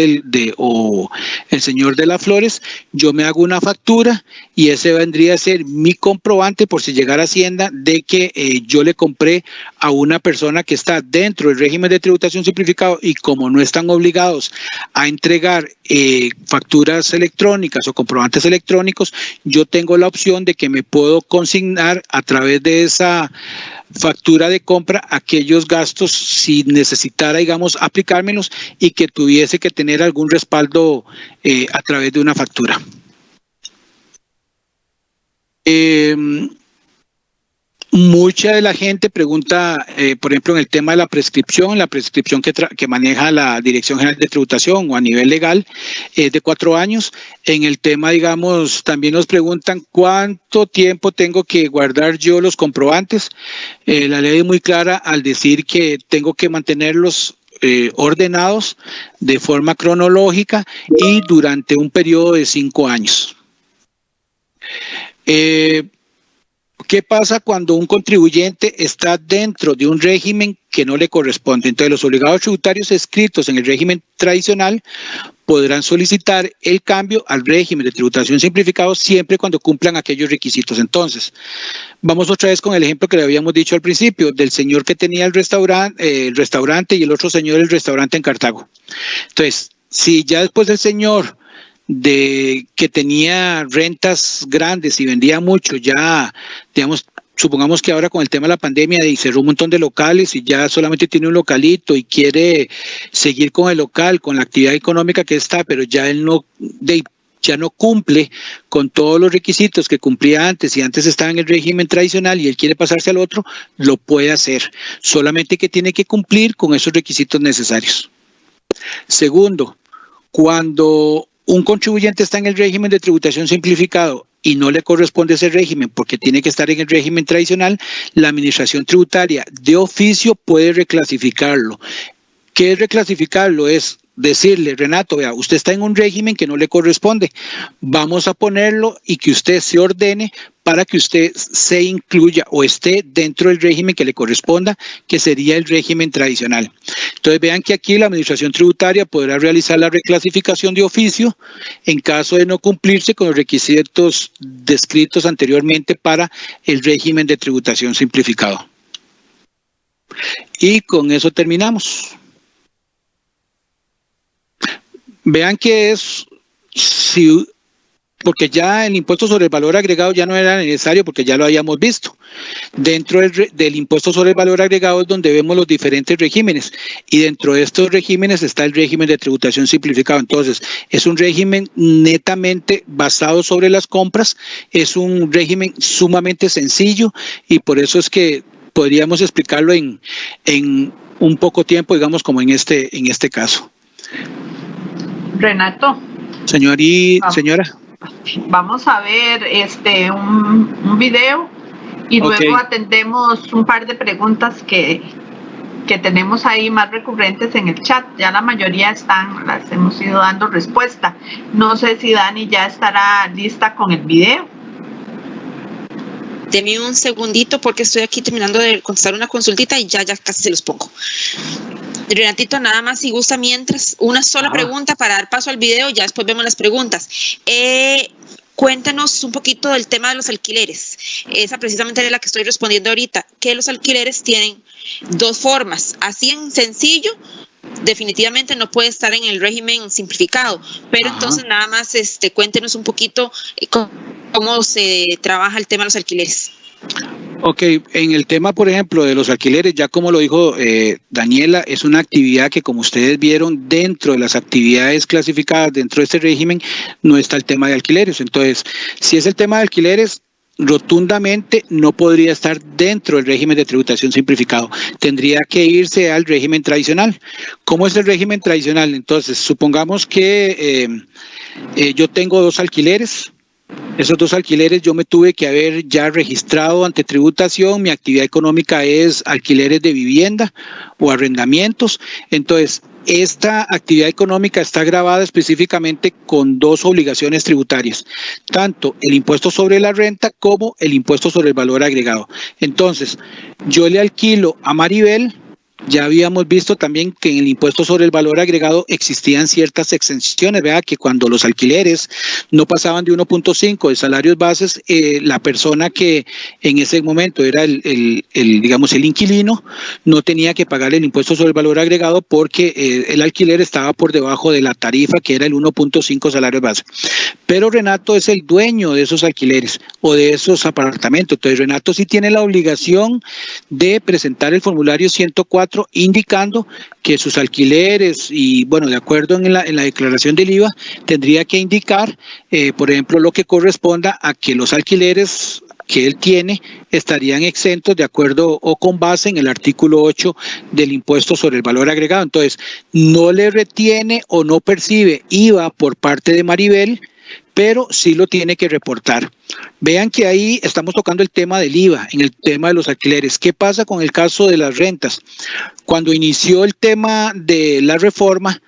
o el señor de las flores. Yo me hago una factura y ese vendría a ser mi comprobante, por si llegara a Hacienda, de que yo le compré a una persona que está dentro del régimen de tributación simplificado, y como no están obligados a entregar facturas electrónicas o comprobantes electrónicos, yo tengo la opción de que me puedo consignar a través de esa factura de compra aquellos gastos si necesitara, digamos, aplicármelos y que tuviese que tener algún respaldo a través de una factura. Mucha de la gente pregunta, por ejemplo, en el tema de la prescripción que maneja la Dirección General de Tributación o a nivel legal es de 4 años. En el tema, digamos, también nos preguntan cuánto tiempo tengo que guardar yo los comprobantes. La ley es muy clara al decir que tengo que mantenerlos ordenados de forma cronológica y durante un periodo de 5 años. ¿Qué pasa cuando un contribuyente está dentro de un régimen que no le corresponde? Entonces, los obligados tributarios inscritos en el régimen tradicional podrán solicitar el cambio al régimen de tributación simplificado siempre cuando cumplan aquellos requisitos. Entonces, vamos otra vez con el ejemplo que le habíamos dicho al principio, del señor que tenía el restaurante y el otro señor el restaurante en Cartago. Entonces, si ya después del señor que tenía rentas grandes y vendía mucho, ya, digamos, supongamos que ahora con el tema de la pandemia y cerró un montón de locales y ya solamente tiene un localito y quiere seguir con el local, con la actividad económica que está, pero ya él ya no cumple con todos los requisitos que cumplía antes, y antes estaba en el régimen tradicional y él quiere pasarse al otro, lo puede hacer, solamente que tiene que cumplir con esos requisitos necesarios. Segundo, cuando un contribuyente está en el régimen de tributación simplificado y no le corresponde ese régimen porque tiene que estar en el régimen tradicional, la administración tributaria de oficio puede reclasificarlo. ¿Qué es reclasificarlo? Es decirle, Renato, vea, usted está en un régimen que no le corresponde, vamos a ponerlo y que usted se ordene para que usted se incluya o esté dentro del régimen que le corresponda, que sería el régimen tradicional. Entonces vean que aquí la Administración Tributaria podrá realizar la reclasificación de oficio en caso de no cumplirse con los requisitos descritos anteriormente para el régimen de tributación simplificado. Y con eso terminamos. Vean que es, porque ya el impuesto sobre el valor agregado ya no era necesario porque ya lo habíamos visto. Dentro del impuesto sobre el valor agregado es donde vemos los diferentes regímenes y dentro de estos regímenes está el régimen de tributación simplificado. Entonces, es un régimen netamente basado sobre las compras, es un régimen sumamente sencillo y por eso es que podríamos explicarlo en un poco tiempo, digamos, como en este caso. Renato. Señor y señora. Vamos a ver un video y luego atendemos un par de preguntas que tenemos ahí más recurrentes en el chat. Ya la mayoría las hemos ido dando respuesta. No sé si Dani ya estará lista con el video. Deme un segundito porque estoy aquí terminando de contestar una consultita y ya casi se los pongo. Renatito, nada más si gusta mientras, una sola pregunta para dar paso al video, ya después vemos las preguntas. Cuéntanos un poquito del tema de los alquileres. Esa precisamente es la que estoy respondiendo ahorita, que los alquileres tienen dos formas. Así en sencillo, definitivamente no puede estar en el régimen simplificado, pero entonces nada más cuéntenos un poquito cómo se trabaja el tema de los alquileres. Ok, en el tema, por ejemplo, de los alquileres, ya como lo dijo Daniela, es una actividad que, como ustedes vieron, dentro de las actividades clasificadas dentro de este régimen, no está el tema de alquileres. Entonces, si es el tema de alquileres, rotundamente no podría estar dentro del régimen de tributación simplificado. Tendría que irse al régimen tradicional. ¿Cómo es el régimen tradicional? Entonces, supongamos que yo tengo 2 alquileres. Esos 2 alquileres yo me tuve que haber ya registrado ante tributación. Mi actividad económica es alquileres de vivienda o arrendamientos. Entonces, esta actividad económica está gravada específicamente con 2 obligaciones tributarias, tanto el impuesto sobre la renta como el impuesto sobre el valor agregado. Entonces, yo le alquilo a Maribel. Ya habíamos visto también que en el impuesto sobre el valor agregado existían ciertas exenciones, ¿verdad? Que cuando los alquileres no pasaban de 1.5 de salarios bases, la persona que en ese momento era el inquilino no tenía que pagar el impuesto sobre el valor agregado porque el alquiler estaba por debajo de la tarifa que era el 1.5 salarios base. Pero Renato es el dueño de esos alquileres o de esos apartamentos. Entonces Renato sí tiene la obligación de presentar el formulario 104 indicando que sus alquileres y, bueno, de acuerdo en la declaración del IVA, tendría que indicar, por ejemplo, lo que corresponda a que los alquileres que él tiene estarían exentos de acuerdo o con base en el artículo 8 del impuesto sobre el valor agregado. Entonces, no le retiene o no percibe IVA por parte de Maribel, pero sí lo tiene que reportar. Vean que ahí estamos tocando el tema del IVA, en el tema de los alquileres. ¿Qué pasa con el caso de las rentas? Cuando inició el tema de la reforma,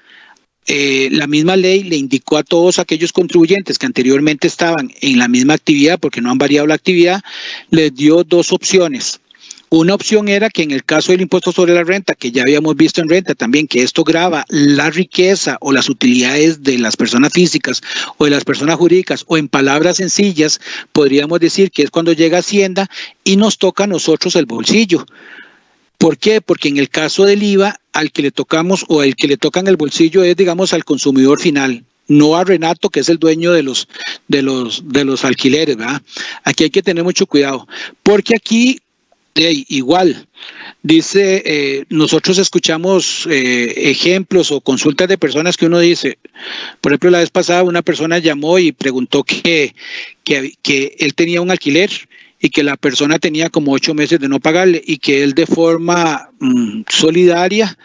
la misma ley le indicó a todos aquellos contribuyentes que anteriormente estaban en la misma actividad, porque no han variado la actividad, les dio 2 opciones. Una opción era que en el caso del impuesto sobre la renta, que ya habíamos visto en renta también, que esto grava la riqueza o las utilidades de las personas físicas o de las personas jurídicas, o en palabras sencillas, podríamos decir que es cuando llega Hacienda y nos toca a nosotros el bolsillo. ¿Por qué? Porque en el caso del IVA, al que le tocamos o al que le tocan el bolsillo es, digamos, al consumidor final, no a Renato, que es el dueño de los alquileres, ¿verdad? Aquí hay que tener mucho cuidado, porque aquí igual, dice, nosotros escuchamos ejemplos o consultas de personas que uno dice, por ejemplo, la vez pasada una persona llamó y preguntó que él tenía un alquiler y que la persona tenía como 8 meses de no pagarle y que él de forma solidaria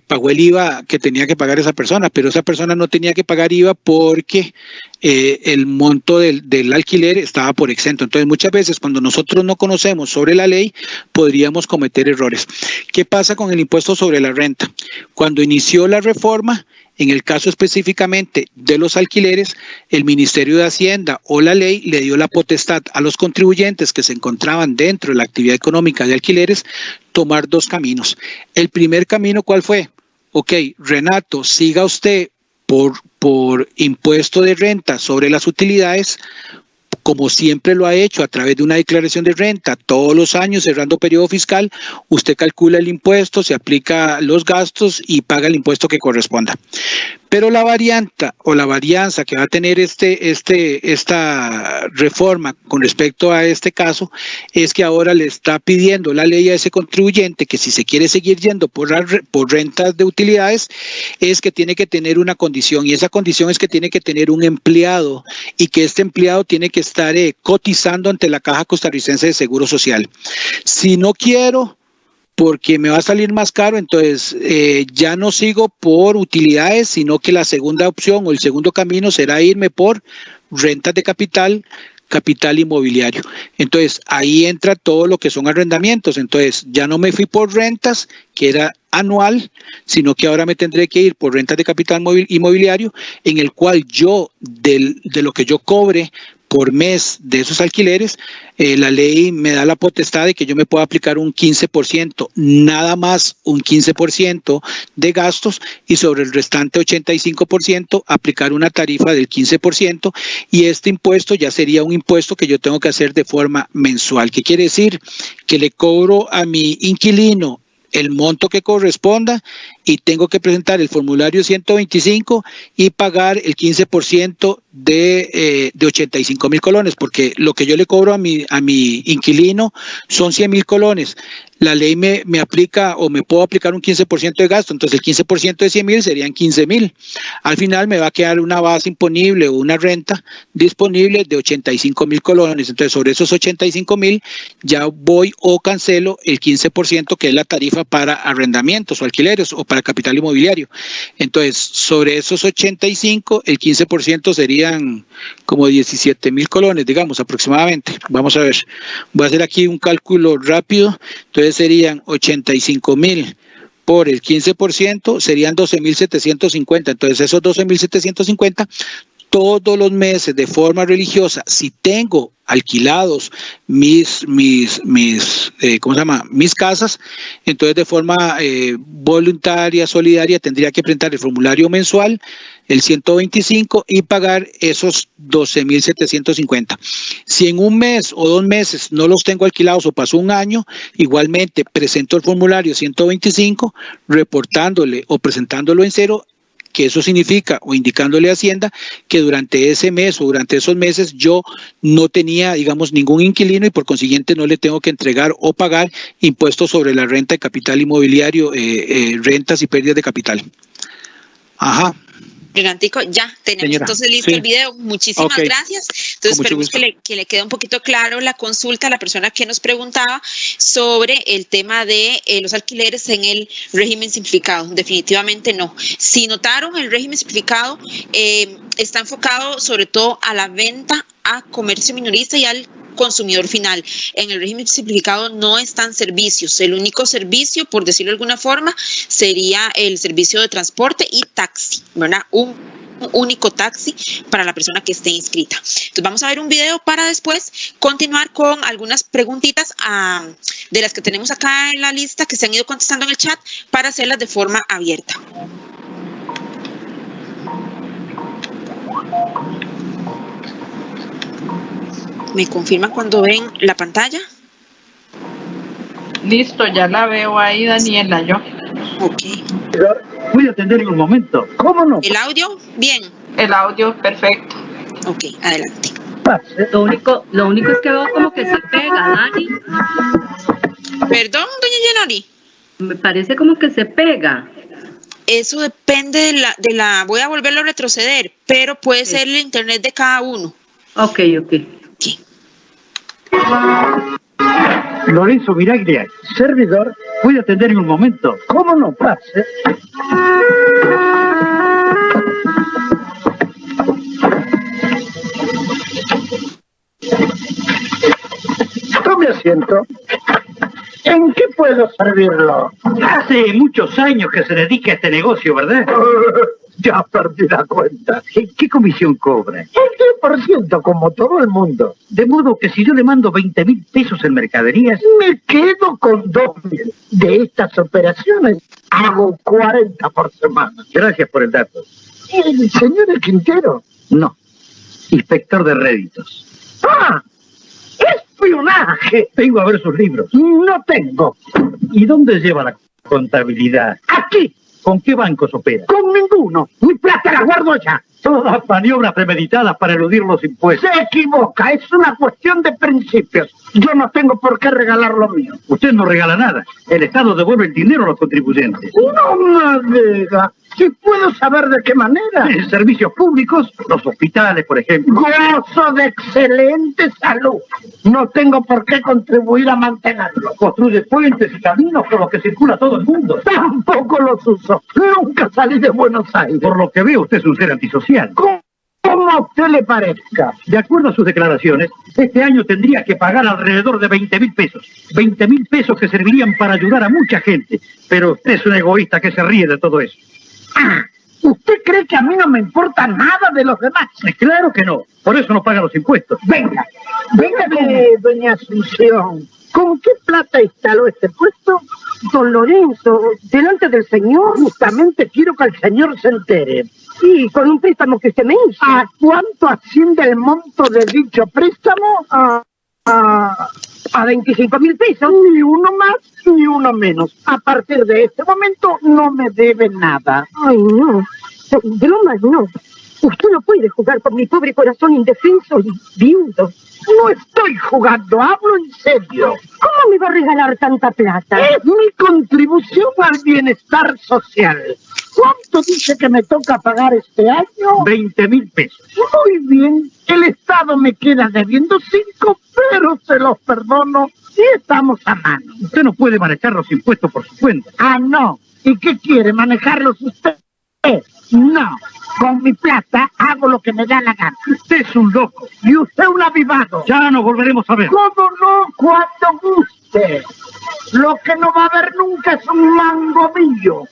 pagó el IVA que tenía que pagar esa persona, pero esa persona no tenía que pagar IVA porque el monto del alquiler estaba por exento. Entonces, muchas veces cuando nosotros no conocemos sobre la ley, podríamos cometer errores. ¿Qué pasa con el impuesto sobre la renta? Cuando inició la reforma, en el caso específicamente de los alquileres, el Ministerio de Hacienda o la ley le dio la potestad a los contribuyentes que se encontraban dentro de la actividad económica de alquileres tomar dos caminos. El primer camino, ¿cuál fue? Ok, Renato, siga usted por impuesto de renta sobre las utilidades, como siempre lo ha hecho a través de una declaración de renta todos los años, cerrando periodo fiscal, usted calcula el impuesto, se aplica los gastos y paga el impuesto que corresponda. Pero la variante o la varianza que va a tener esta reforma con respecto a este caso es que ahora le está pidiendo la ley a ese contribuyente que si se quiere seguir yendo por rentas de utilidades es que tiene que tener una condición, y esa condición es que tiene que tener un empleado y que este empleado tiene que estar cotizando ante la Caja Costarricense de Seguro Social. Si no quiero, porque me va a salir más caro, entonces ya no sigo por utilidades, sino que la segunda opción o el segundo camino será irme por rentas de capital inmobiliario. Entonces ahí entra todo lo que son arrendamientos. Entonces ya no me fui por rentas, que era anual, sino que ahora me tendré que ir por rentas de capital inmobiliario, en el cual yo, de lo que yo cobre por mes de esos alquileres, la ley me da la potestad de que yo me pueda aplicar un 15%, nada más un 15% de gastos, y sobre el restante 85% aplicar una tarifa del 15%, y este impuesto ya sería un impuesto que yo tengo que hacer de forma mensual. ¿Qué quiere decir? Que le cobro a mi inquilino el monto que corresponda y tengo que presentar el formulario 125 y pagar el 15% de 85,000 colones, porque lo que yo le cobro a mi inquilino son 100,000 colones. La ley me aplica o me puedo aplicar un 15% de gasto, entonces el 15% de 100,000 serían 15,000. Al final me va a quedar una base imponible o una renta disponible de 85,000 colones. Entonces sobre esos 85,000 ya voy o cancelo el 15% que es la tarifa para arrendamientos o alquileres o para capital inmobiliario. Entonces sobre esos 85, el 15% serían como 17,000 colones, digamos, aproximadamente. Vamos a ver, voy a hacer aquí un cálculo rápido. Entonces serían 85,000 por el 15%, serían 12,750. Entonces esos 12,750 todos los meses de forma religiosa, si tengo alquilados mis casas, entonces de forma voluntaria, solidaria, tendría que presentar el formulario mensual, el 125, y pagar esos 12,750. Si en un mes o 2 meses no los tengo alquilados o pasó un año, igualmente presento el formulario 125, reportándole o presentándolo en cero, que eso significa, o indicándole a Hacienda, que durante ese mes o durante esos meses yo no tenía, digamos, ningún inquilino y por consiguiente no le tengo que entregar o pagar impuestos sobre la renta de capital inmobiliario, rentas y pérdidas de capital. Ajá. Renatico, ya tenemos Señora, entonces listo el video. Muchísimas gracias. Entonces esperemos que le quede un poquito claro la consulta a la persona que nos preguntaba sobre el tema de los alquileres en el régimen simplificado. Definitivamente no. Si notaron, el régimen simplificado está enfocado sobre todo a la venta a comercio minorista y al consumidor final. En el régimen simplificado no están servicios. El único servicio, por decirlo de alguna forma, sería el servicio de transporte y taxi, ¿verdad? Un único taxi para la persona que esté inscrita. Entonces vamos a ver un video para después continuar con algunas preguntitas de las que tenemos acá en la lista que se han ido contestando en el chat para hacerlas de forma abierta. ¿Me confirman cuando ven la pantalla? Listo, ya la veo ahí, Daniela, yo. Ok. Voy a atender en un momento. ¿Cómo no? ¿El audio? Bien. El audio, perfecto. Ok, adelante. Lo único es que veo como que se pega, Dani. Perdón, doña Yenori. Me parece como que se pega. Eso depende de la voy a volverlo a retroceder, pero puede ser el internet de cada uno. Ok. Lorenzo Miraglia, servidor, Voy a atender en un momento. ¿Cómo no, pase? Tome asiento. ¿En qué puedo servirlo? Hace muchos años que se dedica a este negocio, ¿verdad? Ya perdí la cuenta. ¿Qué comisión cobra? El 10%, como todo el mundo. De modo que si yo le mando 20,000 pesos en mercaderías, me quedo con 2,000. De estas operaciones, hago 40 por semana. Gracias por el dato. ¿El señor El Quintero? No. Inspector de réditos. ¡Ah! ¡Espionaje! Vengo a ver sus libros. No tengo. ¿Y dónde lleva la contabilidad? Aquí. ¿Con qué bancos opera? Con ninguno. Mi plata la guardo allá. Todas maniobras premeditadas para eludir los impuestos. Se equivoca. Es una cuestión de principios. Yo no tengo por qué regalar lo mío. Usted no regala nada. El Estado devuelve el dinero a los contribuyentes. No me diga. ¿Sí puedo saber de qué manera? En servicios públicos, los hospitales, por ejemplo. Gozo de excelente salud. No tengo por qué contribuir a mantenerlo. Construye puentes y caminos por los que circula todo el mundo. Tampoco los uso. Nunca salí de Buenos Aires. Por lo que veo, usted es un ser antisocial. Como a usted le parezca. De acuerdo a sus declaraciones, este año tendría que pagar alrededor de 20,000 pesos. 20,000 pesos que servirían para ayudar a mucha gente. Pero usted es un egoísta que se ríe de todo eso. Ah, ¿usted cree que a mí no me importa nada de los demás? Claro que no. Por eso no paga los impuestos. Venga, doña Asunción. ¿Con qué plata instaló este puesto? Don Lorenzo, delante del señor. Justamente quiero que el señor se entere. Sí, con un préstamo que usted me hizo. ¿A cuánto asciende el monto de dicho préstamo? A 25,000 pesos. Ni uno más, ni uno menos. A partir de este momento no me debe nada. Ay, no. Bromas, no. Usted no puede jugar con mi pobre corazón indefenso y viudo. No estoy jugando, hablo en serio. ¿Cómo me va a regalar tanta plata? Es mi contribución al bienestar social. ¿Cuánto dice que me toca pagar este año? 20,000 pesos. Muy bien. El Estado me queda debiendo 5, pero se los perdono si estamos a mano. Usted no puede manejar los impuestos por su cuenta. Ah, no. ¿Y qué quiere? ¿Manejarlos usted? No. Con mi plata hago lo que me da la gana. Usted es un loco. Y usted un avivado. Ya nos volveremos a ver. ¿Cómo no? Cuando guste. Lo que no va a haber nunca es un mango mío.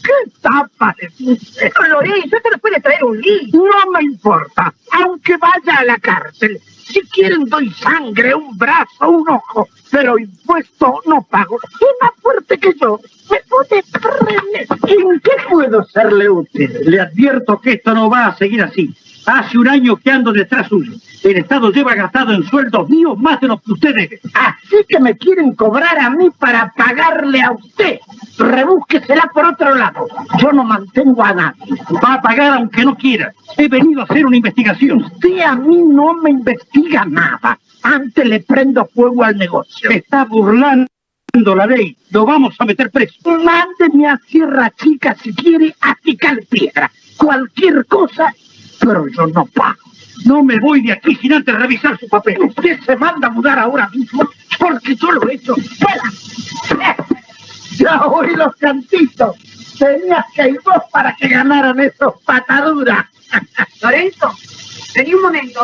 ¿Qué tapa de usted? Lorenzo, esto le puede traer un lío. No me importa. Aunque vaya a la cárcel. Si quieren doy sangre, un brazo, un ojo. Pero impuesto no pago. Es más fuerte que yo. Me puede prender. ¿En qué puedo serle útil? Le advierto que esto no va a seguir así. Hace un año que ando detrás suyo. El Estado lleva gastado en sueldos míos más de lo que usted debe. Así que me quieren cobrar a mí para pagarle a usted. Rebúsquesela por otro lado. Yo no mantengo a nadie. Va a pagar aunque no quiera. He venido a hacer una investigación. Usted a mí no me investiga nada. Antes le prendo fuego al negocio. Está burlando la ley. Lo vamos a meter preso. Mándeme a Sierra Chica si quiere a picar piedra. Cualquier cosa, pero yo no pago. No me voy de aquí sin antes revisar su papel. Usted se manda a mudar ahora mismo porque yo lo he hecho. ¡Fuera! Ya oí los cantitos. Tenías que ir vos para que ganaran esos pataduras. Lorenzo, vení un momento.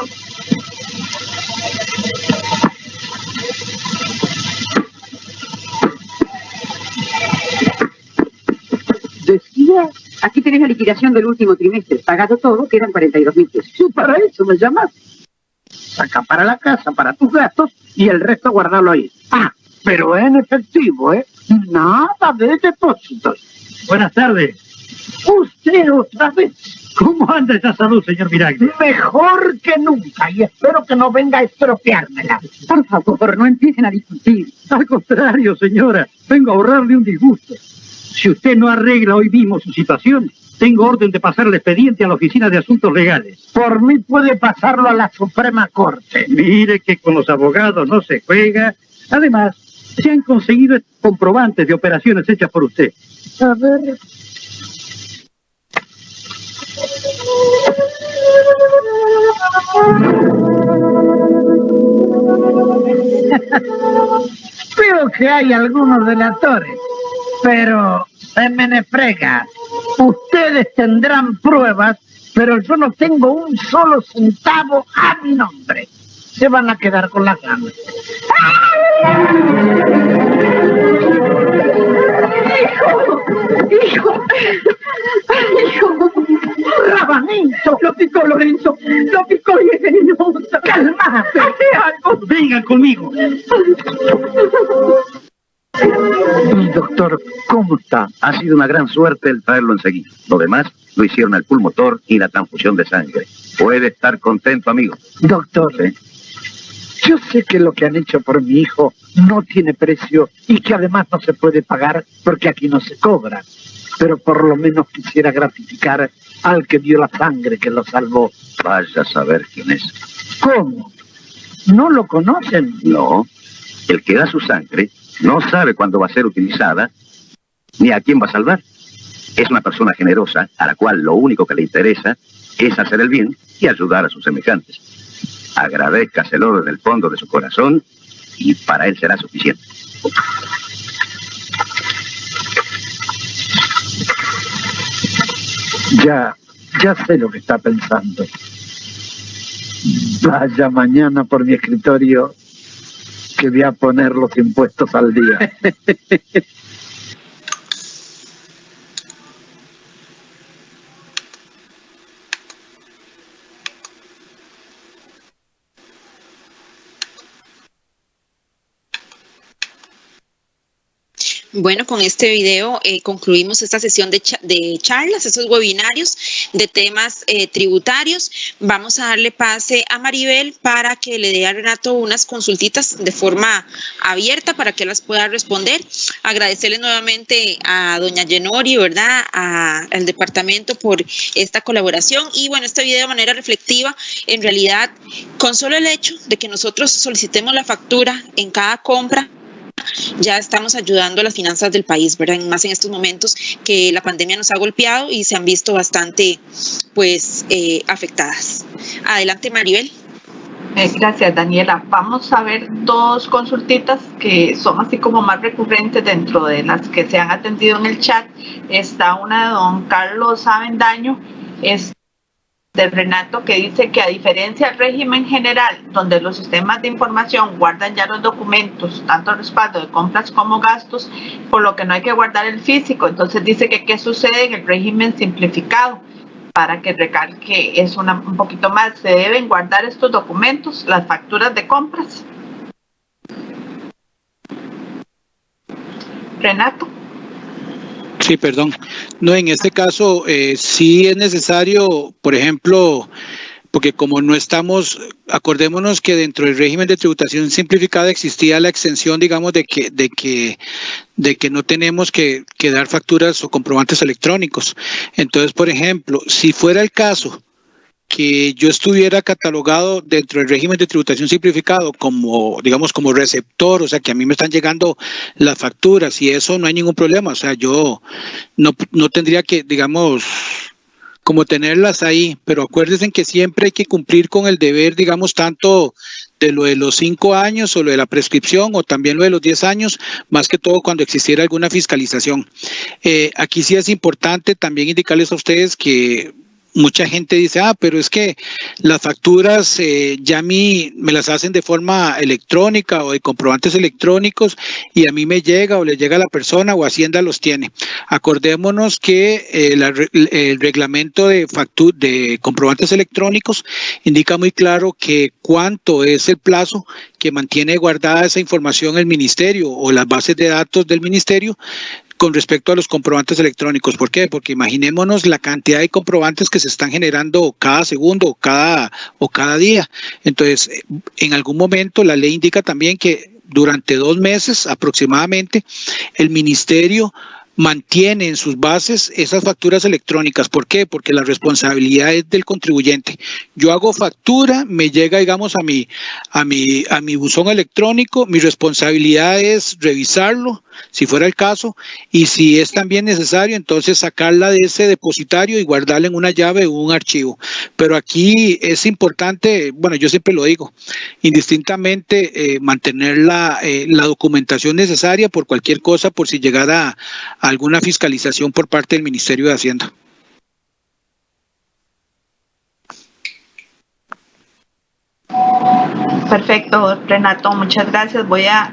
Decía, aquí tenés la liquidación del último trimestre. Pagado todo, quedan 42,000 pesos. Sí, para eso me llamas. Saca para la casa, para tus gastos, y el resto guardarlo ahí. Ah, pero en efectivo, ¿eh? Nada de depósitos. Buenas tardes. Usted otra vez. ¿Cómo anda esa salud, señor Miraglia? Mejor que nunca, y espero que no venga a estropeármela. Por favor, no empiecen a discutir. Al contrario, señora, vengo a ahorrarle un disgusto. Si usted no arregla hoy mismo su situación, tengo orden de pasar el expediente a la Oficina de Asuntos Legales. Por mí puede pasarlo a la Suprema Corte. Mire que con los abogados no se juega. Además, se han conseguido comprobantes de operaciones hechas por usted. A ver. Pero que hay algunos delatores, pero se me frega. Ustedes tendrán pruebas, pero yo no tengo un solo centavo a mi nombre. Se van a quedar con las ganas. ¡Hijo! ¡Rabanito! Lo picó Lorenzo. Lo picó y es venenoso. ¡Calmate! ¡Hace algo! Vengan conmigo. Mi doctor, ¿cómo está? Ha sido una gran suerte el traerlo enseguida. Lo demás lo hicieron el pulmotor y la transfusión de sangre. Puede estar contento, amigo. Doctor, yo sé que lo que han hecho por mi hijo no tiene precio y que además no se puede pagar porque aquí no se cobra. Pero por lo menos quisiera gratificar al que dio la sangre que lo salvó. Vaya a saber quién es. ¿Cómo? ¿No lo conocen? No. El que da su sangre no sabe cuándo va a ser utilizada ni a quién va a salvar. Es una persona generosa a la cual lo único que le interesa es hacer el bien y ayudar a sus semejantes. Agradézcaselo desde el fondo de su corazón y para él será suficiente. Ya sé lo que está pensando. Vaya mañana por mi escritorio que voy a poner los impuestos al día. Bueno, con este video concluimos esta sesión de charlas, estos webinarios de temas tributarios. Vamos a darle pase a Maribel para que le dé a Renato unas consultitas de forma abierta para que las pueda responder. Agradecerle nuevamente a doña Yenori, ¿verdad?, al departamento por esta colaboración. Y bueno, este video de manera reflectiva, en realidad, con solo el hecho de que nosotros solicitemos la factura en cada compra, ya estamos ayudando a las finanzas del país, ¿verdad? Más en estos momentos que la pandemia nos ha golpeado y se han visto bastante, afectadas. Adelante, Maribel. Gracias, Daniela. Vamos a ver dos consultitas que son así como más recurrentes dentro de las que se han atendido en el chat. Está una de don Carlos Avendaño, de Renato, que dice que a diferencia del régimen general, donde los sistemas de información guardan ya los documentos, tanto respaldo de compras como gastos, por lo que no hay que guardar el físico. Entonces dice que qué sucede en el régimen simplificado, para que recalque es un poquito más. ¿Se deben guardar estos documentos, las facturas de compras? Renato. Sí, perdón. No, en este caso sí es necesario, por ejemplo, porque como no estamos, acordémonos que dentro del régimen de tributación simplificada existía la exención, digamos, de que no tenemos que dar facturas o comprobantes electrónicos. Entonces, por ejemplo, si fuera el caso que yo estuviera catalogado dentro del régimen de tributación simplificado como, digamos, como receptor, o sea, que a mí me están llegando las facturas y eso no hay ningún problema, o sea, yo no tendría que, digamos, como tenerlas ahí, pero acuérdense que siempre hay que cumplir con el deber, digamos, tanto de lo de los 5 años o lo de la prescripción o también lo de los 10 años, más que todo cuando existiera alguna fiscalización. Aquí sí es importante también indicarles a ustedes que mucha gente dice, pero es que las facturas ya a mí me las hacen de forma electrónica o de comprobantes electrónicos y a mí me llega o le llega a la persona o Hacienda los tiene. Acordémonos que el reglamento de comprobantes electrónicos indica muy claro que cuánto es el plazo que mantiene guardada esa información el ministerio o las bases de datos del ministerio con respecto a los comprobantes electrónicos. ¿Por qué? Porque imaginémonos la cantidad de comprobantes que se están generando cada segundo o cada día. Entonces, en algún momento la ley indica también que durante 2 meses aproximadamente el ministerio mantiene en sus bases esas facturas electrónicas. ¿Por qué? Porque la responsabilidad es del contribuyente. Yo hago factura, me llega, digamos, a mi buzón electrónico, mi responsabilidad es revisarlo, si fuera el caso, y si es también necesario, entonces sacarla de ese depositario y guardarla en una llave o un archivo. Pero aquí es importante, bueno, yo siempre lo digo, indistintamente mantener la documentación necesaria por cualquier cosa, por si llegara a alguna fiscalización por parte del Ministerio de Hacienda. Perfecto, Renato, muchas gracias. Voy a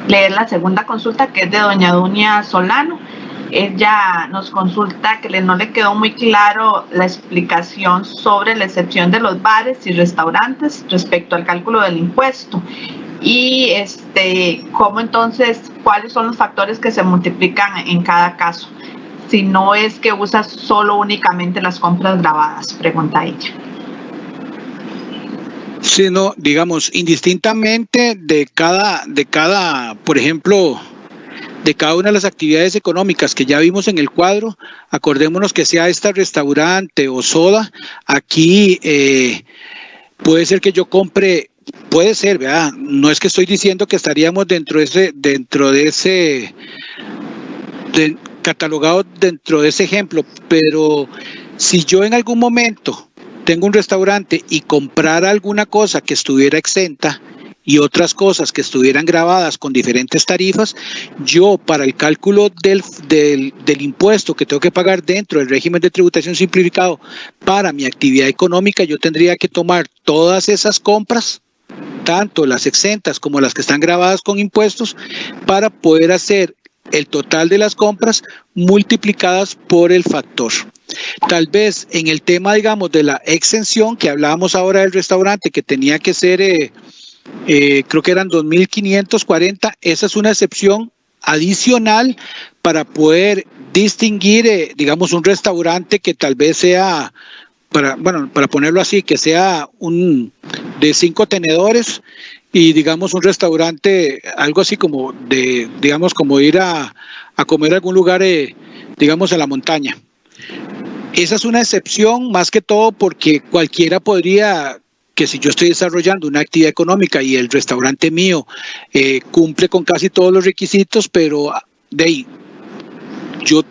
leer la segunda consulta, que es de doña Dunia Solano. Ella nos consulta que no le quedó muy claro la explicación sobre la excepción de los bares y restaurantes respecto al cálculo del impuesto. Y cómo entonces, cuáles son los factores que se multiplican en cada caso, si no es que usas solo únicamente las compras grabadas, pregunta ella. Sí, no, digamos, indistintamente de cada, por ejemplo, de cada una de las actividades económicas que ya vimos en el cuadro, acordémonos que sea esta restaurante o soda, aquí puede ser que yo compre. Puede ser, ¿verdad? No es que estoy diciendo que estaríamos catalogado dentro de ese ejemplo, pero si yo en algún momento tengo un restaurante y comprara alguna cosa que estuviera exenta y otras cosas que estuvieran grabadas con diferentes tarifas, yo para el cálculo del impuesto que tengo que pagar dentro del régimen de tributación simplificado para mi actividad económica, yo tendría que tomar todas esas compras, tanto las exentas como las que están grabadas con impuestos, para poder hacer el total de las compras multiplicadas por el factor. Tal vez en el tema, digamos, de la exención que hablábamos ahora del restaurante, que tenía que ser, creo que eran 2.540, esa es una excepción adicional para poder distinguir, digamos, un restaurante que tal vez sea, para ponerlo así, que sea de 5 tenedores y digamos un restaurante, algo así como como ir a comer a algún lugar, digamos, a la montaña. Esa es una excepción más que todo porque cualquiera podría, que si yo estoy desarrollando una actividad económica y el restaurante mío cumple con casi todos los requisitos, pero de ahí,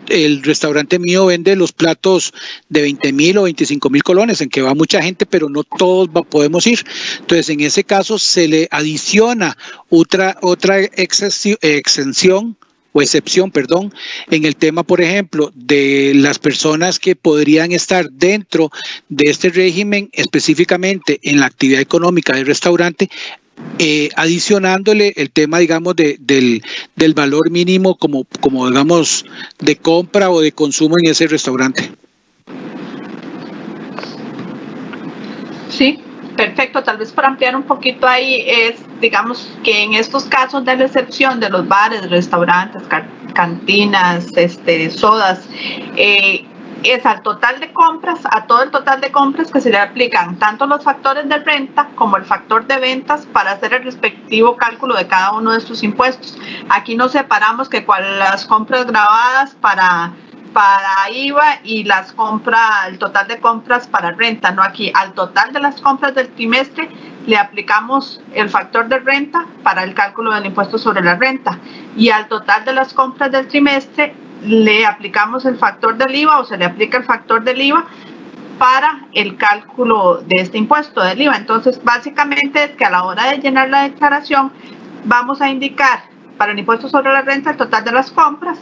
el restaurante mío vende los platos de 20,000 o 25,000 colones, en que va mucha gente, pero no todos podemos ir. Entonces, en ese caso, se le adiciona otra exención o excepción, perdón, en el tema, por ejemplo, de las personas que podrían estar dentro de este régimen, específicamente en la actividad económica del restaurante, adicionándole el tema, digamos, del valor mínimo como digamos, de compra o de consumo en ese restaurante. Sí, perfecto. Tal vez para ampliar un poquito ahí es, digamos, que en estos casos de la excepción de los bares, restaurantes, cantinas, sodas, es al total de compras, a todo el total de compras que se le aplican tanto los factores de renta como el factor de ventas para hacer el respectivo cálculo de cada uno de estos impuestos. Aquí no separamos que las compras grabadas para IVA y el total de compras para renta, no, aquí al total de las compras del trimestre le aplicamos el factor de renta para el cálculo del impuesto sobre la renta y al total de las compras del trimestre le aplicamos el factor del IVA o se le aplica el factor del IVA para el cálculo de este impuesto del IVA. Entonces, básicamente es que a la hora de llenar la declaración vamos a indicar para el impuesto sobre la renta el total de las compras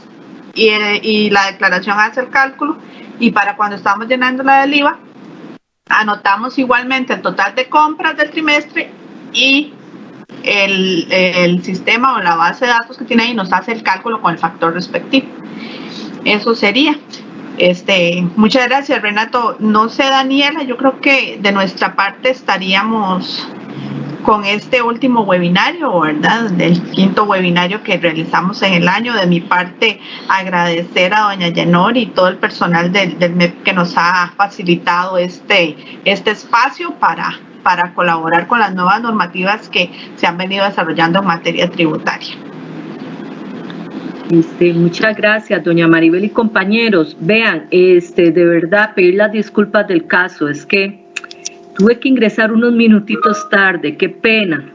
y la declaración hace el cálculo, y para cuando estamos llenando la del IVA anotamos igualmente el total de compras del trimestre y el sistema o la base de datos que tiene ahí nos hace el cálculo con el factor respectivo. Eso sería. Muchas gracias, Renato. No sé, Daniela, yo creo que de nuestra parte estaríamos con este último webinario, ¿verdad? Del 5º webinario que realizamos en el año. De mi parte, agradecer a doña Yenor y todo el personal del MEP que nos ha facilitado este espacio para colaborar con las nuevas normativas que se han venido desarrollando en materia tributaria. Muchas gracias, doña Maribel y compañeros. Vean, de verdad, pedir las disculpas del caso. Es que tuve que ingresar unos minutitos tarde, qué pena.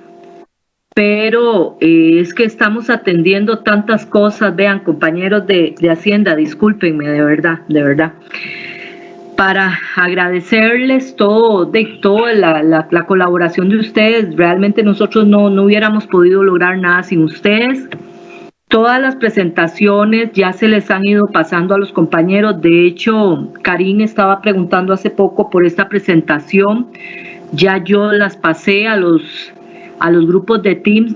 Pero es que estamos atendiendo tantas cosas. Vean, compañeros de Hacienda, discúlpenme, de verdad. Para agradecerles toda la colaboración de ustedes. Realmente nosotros no hubiéramos podido lograr nada sin ustedes. Todas las presentaciones ya se les han ido pasando a los compañeros. De hecho, Karin estaba preguntando hace poco por esta presentación. Ya yo las pasé a los grupos de Teams de